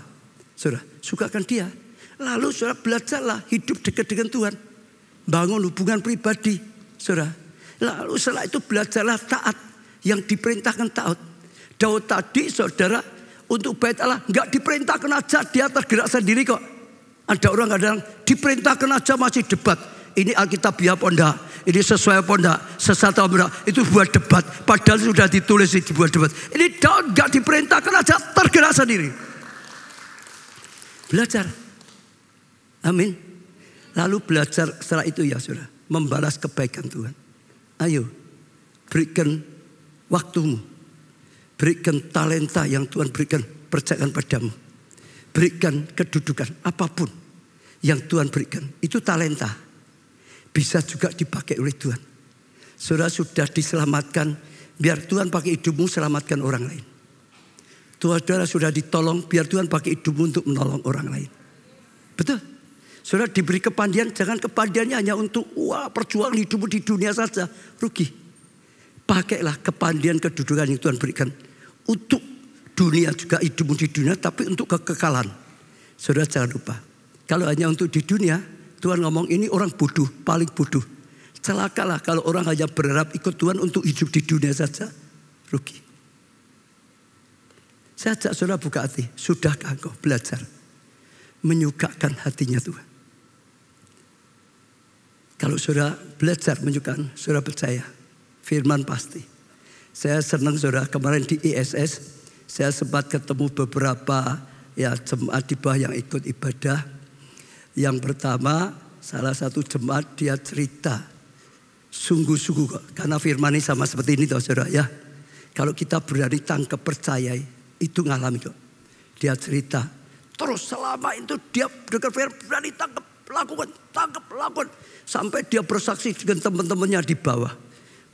Saudara, sukakan dia. Lalu saudara belajarlah hidup dekat dengan Tuhan. Bangun hubungan pribadi. Saudara. Lalu setelah itu belajarlah taat. Yang diperintahkan taat. Daud tadi saudara untuk bait Allah enggak diperintahkan aja, dia tergerak sendiri kok. Ada orang kadang diperintahkan aja masih debat. Ini Alkitabiah apa enggak? Ini sesuai apa enggak? Sesat apa enggak? Itu buat debat. Padahal sudah ditulis di buat debat. Ini Daud enggak diperintahkan aja, tergerak sendiri. Belajar. Amin. Lalu belajar setelah itu ya saudara. Membalas kebaikan Tuhan. Ayo. Berikan waktumu. Berikan talenta yang Tuhan berikan. Percayakan padamu. Berikan kedudukan. Apapun yang Tuhan berikan. Itu talenta. Bisa juga dipakai oleh Tuhan. Saudara sudah diselamatkan. Biar Tuhan pakai hidupmu selamatkan orang lain. Saudara sudah ditolong. Biar Tuhan pakai hidupmu untuk menolong orang lain. Betul. Saudara diberi kepandian. Jangan kepandiannya hanya untuk perjuangan hidupmu di dunia saja. Rugi. Pakailah kepandian kedudukan yang Tuhan berikan. Untuk dunia juga hidupmu di dunia. Tapi untuk kekekalan. Saudara jangan lupa. Kalau hanya untuk di dunia. Tuhan ngomong ini orang bodoh. Paling bodoh. Celakalah kalau orang hanya berharap ikut Tuhan untuk hidup di dunia saja. Rugi. Saya ajak saudara buka hati. Sudahkah engkau belajar menyukakan hatinya Tuhan? Kalau saudara belajar menyukakan, saudara percaya. Firman pasti. Saya senang saudara kemarin di ISS. Saya sempat ketemu beberapa jemaat di bawah yang ikut ibadah. Yang pertama salah satu jemaat dia cerita. Sungguh-sungguh kok. Karena firman ini sama seperti ini toh saudara ya. Kalau kita berani tangkap percaya itu ngalami kok. Dia cerita. Terus selama itu dia dengar firman berani tangkap lakukan. Sampai dia bersaksi dengan teman-temannya di bawah.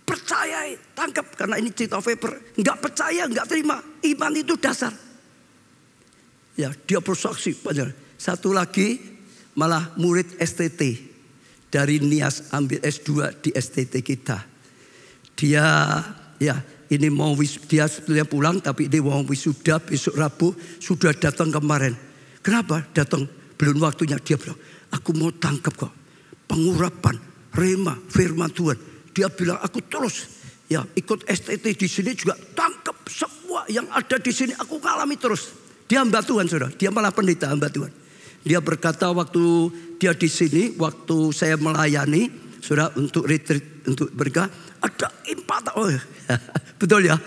Percaya, tangkap. Karena ini cerita Weber. Enggak percaya, enggak terima. Iman itu dasar. Ya, dia bersaksi. Satu lagi malah murid STT. Dari Nias ambil S2 di STT kita. Dia ini mau dia sebetulnya pulang. Tapi dia mau wisuda besok Rabu. Sudah datang kemarin. Kenapa datang? Belum waktunya. Dia bilang, aku mau tangkap kok. Pengurapan, rema, firman Tuhan. Dia bilang aku terus ikut STT di sini juga tangkap semua yang ada di sini. Aku ngalami terus. Dia hamba Tuhan saudara. Dia malah pendeta hamba Tuhan. Dia berkata waktu dia di sini, waktu saya melayani saudara untuk retreat untuk mereka ada impact. Oh, betul ya.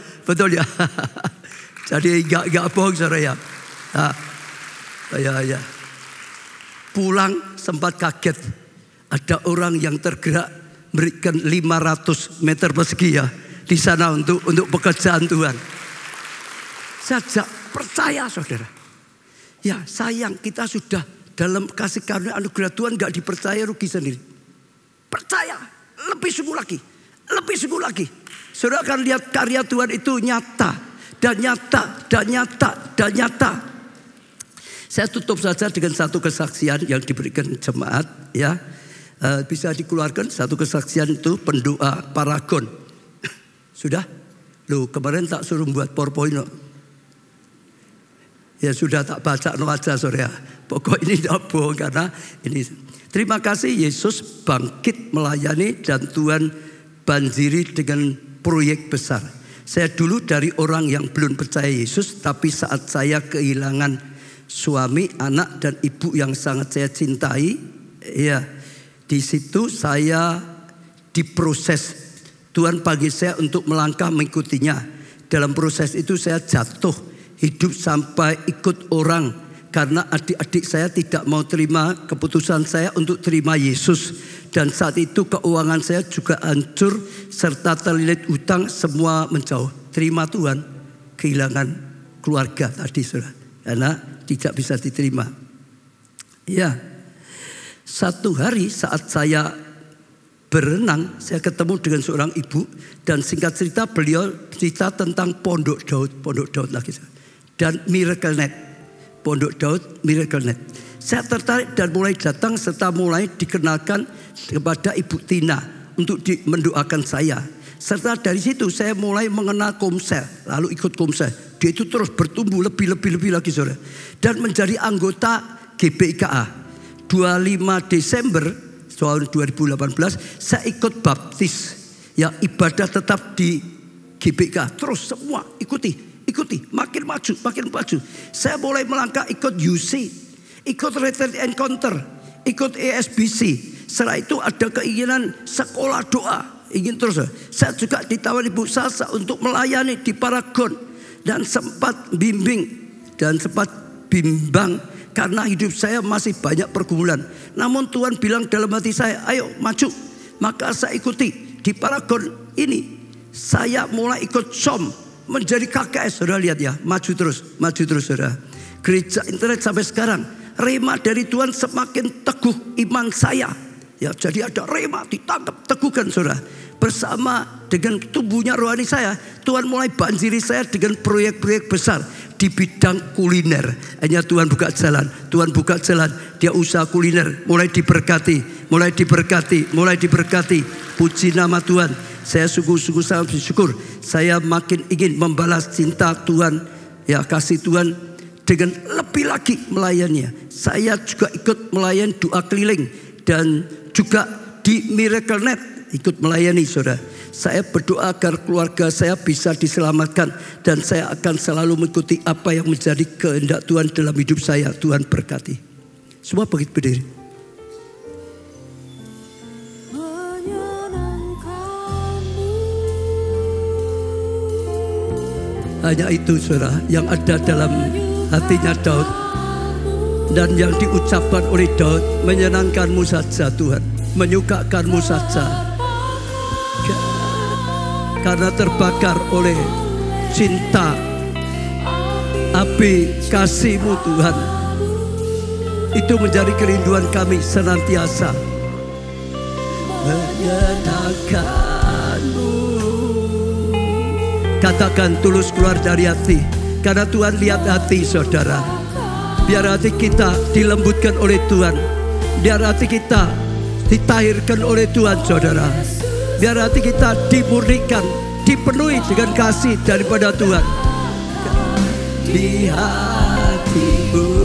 Jadi enggak bohong saudara ya. Ya. Pulang sempat kaget. Ada orang yang tergerak berikan 500 meter persegi ya di sana untuk pekerjaan Tuhan. Saja percaya saudara. Ya sayang kita sudah dalam kasih karunia anugerah Tuhan gak dipercaya rugi sendiri. Percaya lebih sungguh lagi. Saudara akan lihat karya Tuhan itu nyata. Saya tutup saja dengan satu kesaksian yang diberikan jemaat ya. Bisa dikeluarkan satu kesaksian itu pendoa Paragon. Sudah? Loh kemarin tak suruh buat PowerPoint. Ya sudah tak baca aja sore ya. Pokok ini tidak bohong karena ini. Terima kasih Yesus bangkit melayani dan Tuhan banjiri dengan proyek besar. Saya dulu dari orang yang belum percaya Yesus. Tapi saat saya kehilangan suami, anak dan ibu yang sangat saya cintai. Ya. Di situ saya diproses Tuhan panggil saya untuk melangkah mengikutinya. Dalam proses itu saya jatuh, hidup sampai ikut orang. Karena adik-adik saya tidak mau terima keputusan saya untuk terima Yesus. Dan saat itu keuangan saya juga hancur, serta terlilit hutang, semua menjauh. Terima Tuhan, kehilangan keluarga tadi saudara, karena tidak bisa diterima. Ya, satu hari saat saya berenang, saya ketemu dengan seorang ibu. Dan singkat cerita beliau cerita tentang Pondok Daud lagi. Dan Miracle Net, Pondok Daud, Miracle Net. Saya tertarik dan mulai datang serta mulai dikenalkan kepada Ibu Tina untuk mendoakan saya. Serta dari situ saya mulai mengenal Komsel, lalu ikut Komsel. Dia itu terus bertumbuh lebih lagi saudara. Dan menjadi anggota GBIKA. 25 Desember tahun 2018 saya ikut baptis. Ya, ibadah tetap di GBIKA. Terus semua ikuti, makin maju. Saya mulai melangkah ikut UC, ikut Retreat Encounter, ikut ESBC. Setelah itu ada keinginan sekolah doa, ingin terus. Saya juga ditawari Ibu Sasa untuk melayani di Paragon dan sempat bimbang karena hidup saya masih banyak pergumulan. Namun Tuhan bilang dalam hati saya, ayo maju. Maka saya ikuti di Paragon ini. Saya mulai ikut SOM menjadi KKS. Saudara lihat ya, maju terus saudara. Gereja internet sampai sekarang. Rema dari Tuhan semakin teguh iman saya. Ya, jadi ada rema ditangkap teguhkan saudara. Bersama dengan tumbuhnya rohani saya, Tuhan mulai banjiri saya dengan proyek-proyek besar di bidang kuliner. Hanya Tuhan buka jalan. Dia usaha kuliner, mulai diberkati. Puji nama Tuhan. Saya sungguh-sungguh sangat bersyukur. Saya makin ingin membalas cinta Tuhan, ya kasih Tuhan dengan lebih lagi melayaninya. Saya juga ikut melayani doa keliling dan juga di Miracle Net ikut melayani saudara. Saya berdoa agar keluarga saya bisa diselamatkan dan saya akan selalu mengikuti apa yang menjadi kehendak Tuhan dalam hidup saya. Tuhan berkati. Semua begitu berdiri. Hanya itu saudara yang ada dalam hatinya Daud. Dan yang diucapkan oleh Daud, menyenangkanmu saja Tuhan, menyukakanmu saja. Karena terbakar oleh cinta, api kasih-Mu Tuhan. Itu menjadi kerinduan kami senantiasa. Menyenangkanmu. Katakan tulus keluar dari hati. Karena Tuhan lihat hati saudara. Biar hati kita dilembutkan oleh Tuhan. Biar hati kita ditahirkan oleh Tuhan saudara. Biar hati kita dimurnikan, dipenuhi dengan kasih daripada Tuhan. Di hatimu.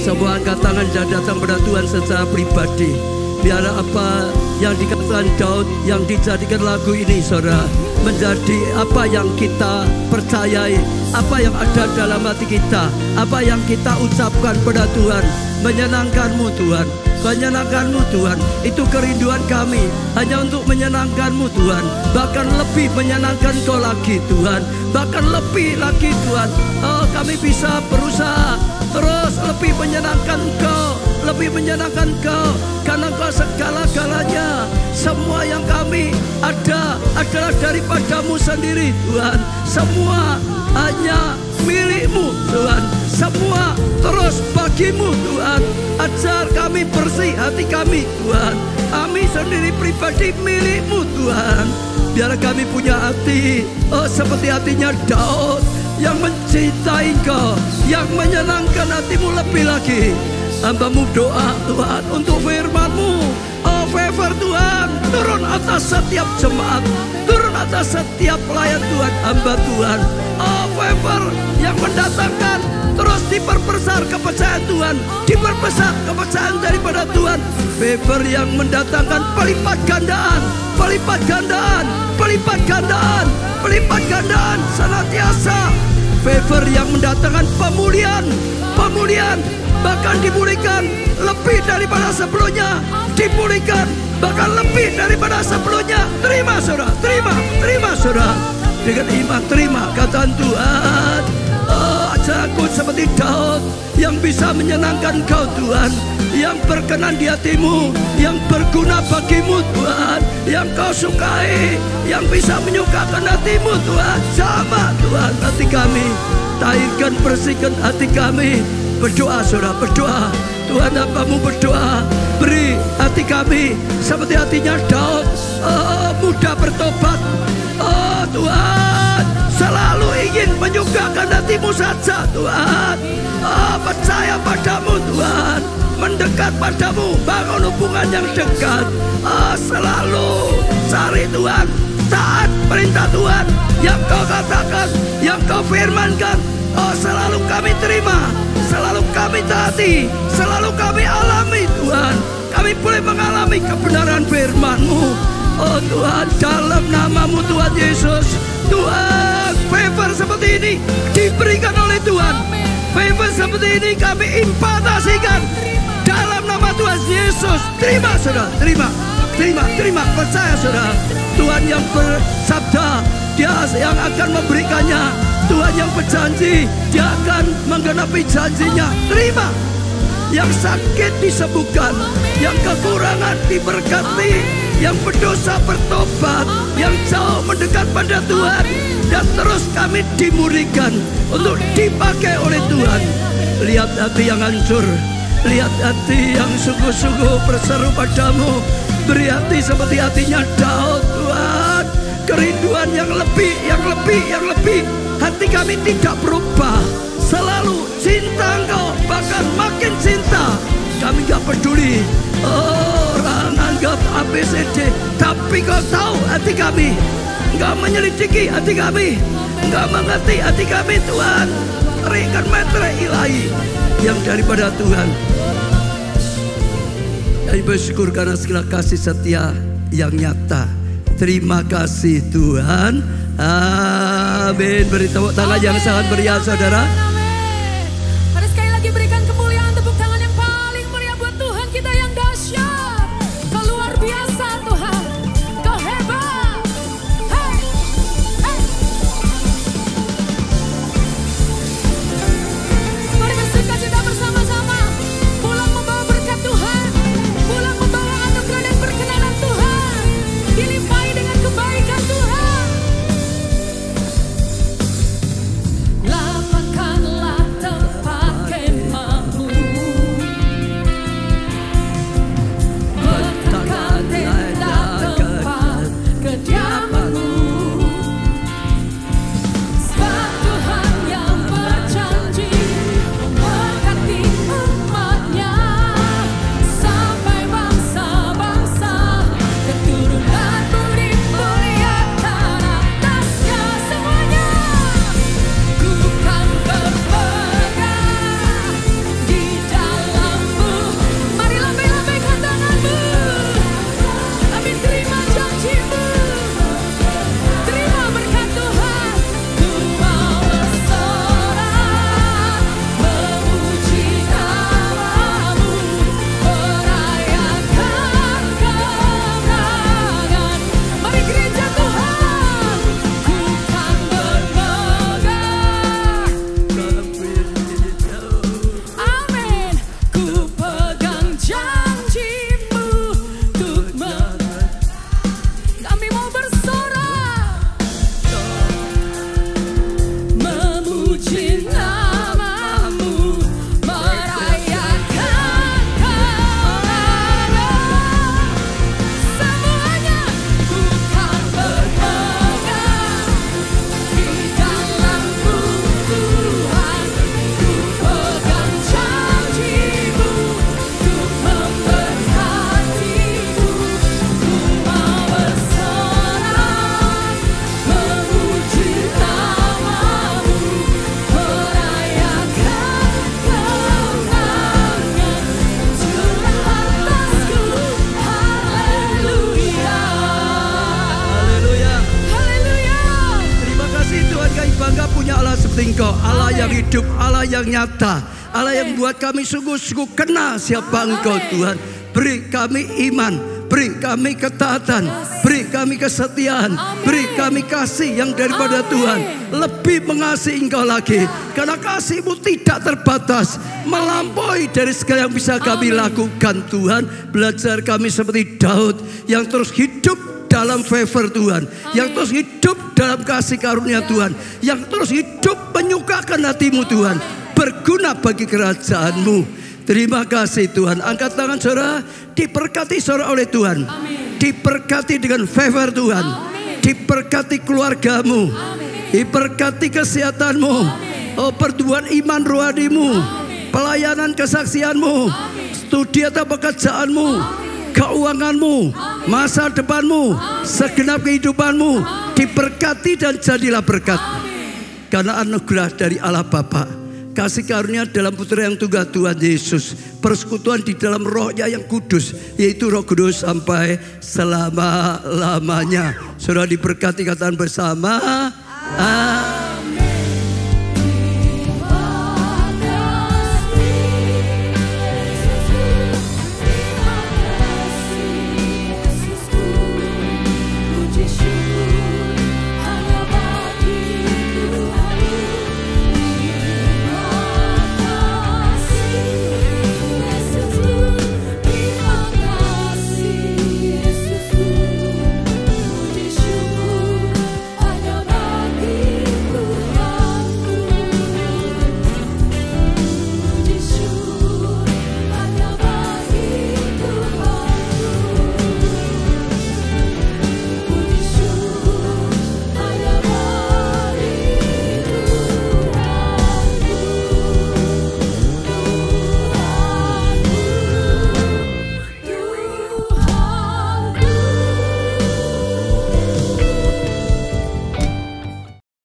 Semua angkat tangan dan datang pada Tuhan secara pribadi. Biar apa yang dikatakan Daud, yang dijadikan lagu ini saudara, menjadi apa yang kita percayai, apa yang ada dalam hati kita, apa yang kita ucapkan pada Tuhan. Menyenangkanmu Tuhan, menyenangkanmu Tuhan. Itu kerinduan kami, hanya untuk menyenangkanmu Tuhan. Bahkan lebih menyenangkan Kau lagi Tuhan. Bahkan lebih lagi Tuhan. Oh, kami bisa berusaha terus lebih menyenangkan Kau, lebih kami menyenangkan Kau, karena Kau segala-galanya. Semua yang kami ada adalah daripada-Mu sendiri Tuhan. Semua hanya milik-Mu Tuhan. Semua terus bagi-Mu Tuhan. Ajar kami bersih hati kami Tuhan. Kami sendiri pribadi milik-Mu Tuhan. Biar kami punya hati seperti hatinya Daud, yang mencintai Kau, yang menyenangkan hati-Mu lebih lagi. Hamba-Mu doa Tuhan untuk firman-Mu. Favor Tuhan turun atas setiap jemaat, turun atas setiap pelayan Tuhan, hamba Tuhan. Favor yang mendatangkan terus diperbesar kepercayaan Tuhan, diperbesar kepercayaan daripada Tuhan. Favor yang mendatangkan pelipat gandaan, pelipat gandaan, pelipat gandaan, pelipat gandaan senantiasa. Favor yang mendatangkan pemulihan, pemulihan, bahkan dipulihkan lebih daripada sebelumnya, dipulihkan bahkan lebih daripada sebelumnya. Terima saudara, terima saudara. Dengan iman terima kata Tuhan. Ajar aku seperti Daud, yang bisa menyenangkan Kau Tuhan, yang berkenan di hati-Mu, yang berguna bagi-Mu Tuhan, yang Kau sukai, yang bisa menyukakan hati-Mu Tuhan. Sama Tuhan hati kami, tahirkan, bersihkan hati kami. Berdoa saudara, berdoa. Tuhan hamba-Mu berdoa, beri hati kami seperti hatinya Daud, mudah bertobat. Tuhan, selalu ingin menyukakan hati-Mu saja Tuhan. Percaya pada-Mu Tuhan, mendekat pada-Mu, bangun hubungan yang dekat. Selalu cari Tuhan, taat perintah Tuhan, yang Kau katakan, yang Kau firmankan. Selalu kami terima, selalu kami taati, selalu kami alami Tuhan. Kami boleh mengalami kebenaran firman-Mu. Tuhan, dalam nama-Mu Tuhan Yesus. Tuhan, favor seperti ini diberikan oleh Tuhan. Favor seperti ini kami impartasikan dalam nama Tuhan Yesus. Terima saudara, terima, percaya saudara. Tuhan yang bersabda, Dia yang akan memberikannya. Tuhan yang berjanji, Dia akan menggenapi janjinya. Terima. Yang sakit disembuhkan, yang kekurangan diberkati, yang berdosa bertobat, yang jauh mendekat pada Tuhan, dan terus kami dimurikan untuk dipakai oleh Tuhan. Lihat hati yang hancur, lihat hati yang sungguh-sungguh berseru padamu. Beri hati seperti hatinya Daud Tuhan. Kerinduan yang lebih, yang lebih, yang lebih. Hati kami tidak berubah, selalu cinta Engkau, bahkan makin cinta. Kami gak peduli orang anggap ABCD, tapi Kau tahu hati kami. Engkau menyelidiki hati kami, Engkau mengerti hati kami Tuhan. Berikan metre ilahi yang daripada Tuhan. Kami bersyukur karena segala kasih setia yang nyata. Terima kasih Tuhan. Amin. Beri tepuk tangan yang sangat meriah saudara. Mari sekali lagi berikan kemuliaan, tepuk tangan yang paling meriah buat Tuhan kita yang dahsyat. Kau luar biasa Tuhan, Kau hebat. Hey, hey. Mari bersuka cita bersama-sama, pulang membawa berkat Tuhan, pulang membawa anugerah dan perkenanan Tuhan, dilimpahi dengan kebaikan Tuhan. Lapangkan yang nyata, Allah yang buat kami sungguh-sungguh kenal siapa Engkau Tuhan. Beri kami iman, beri kami ketaatan, beri kami kesetiaan, beri kami kasih yang daripada Tuhan. Lebih mengasihi Engkau lagi, karena kasih-Mu tidak terbatas, melampaui dari segala yang bisa kami lakukan Tuhan. Belajar kami seperti Daud yang terus hidup dalam favor Tuhan, yang terus hidup dalam kasih karunia Tuhan, yang terus hidup menyukakan hati-Mu Tuhan, berguna bagi kerajaan-Mu. Terima kasih Tuhan. Angkat tangan saudara, diberkati saudara oleh Tuhan. Diberkati dengan favor Tuhan. Diberkati keluargamu. Diberkati kesehatanmu. Oh, pertumbuhan iman rohanimu. Pelayanan kesaksianmu. Studi atau pekerjaanmu. Keuanganmu. Masa depanmu. Segenap kehidupanmu. Diberkati dan jadilah berkat. Karena anugerah dari Allah Bapa, kasih karunia dalam Putra yang tunggal Tuhan Yesus, persekutuan di dalam Roh-Nya yang kudus, yaitu Roh Kudus sampai selama-lamanya. Saudara diberkati, katakan bersama.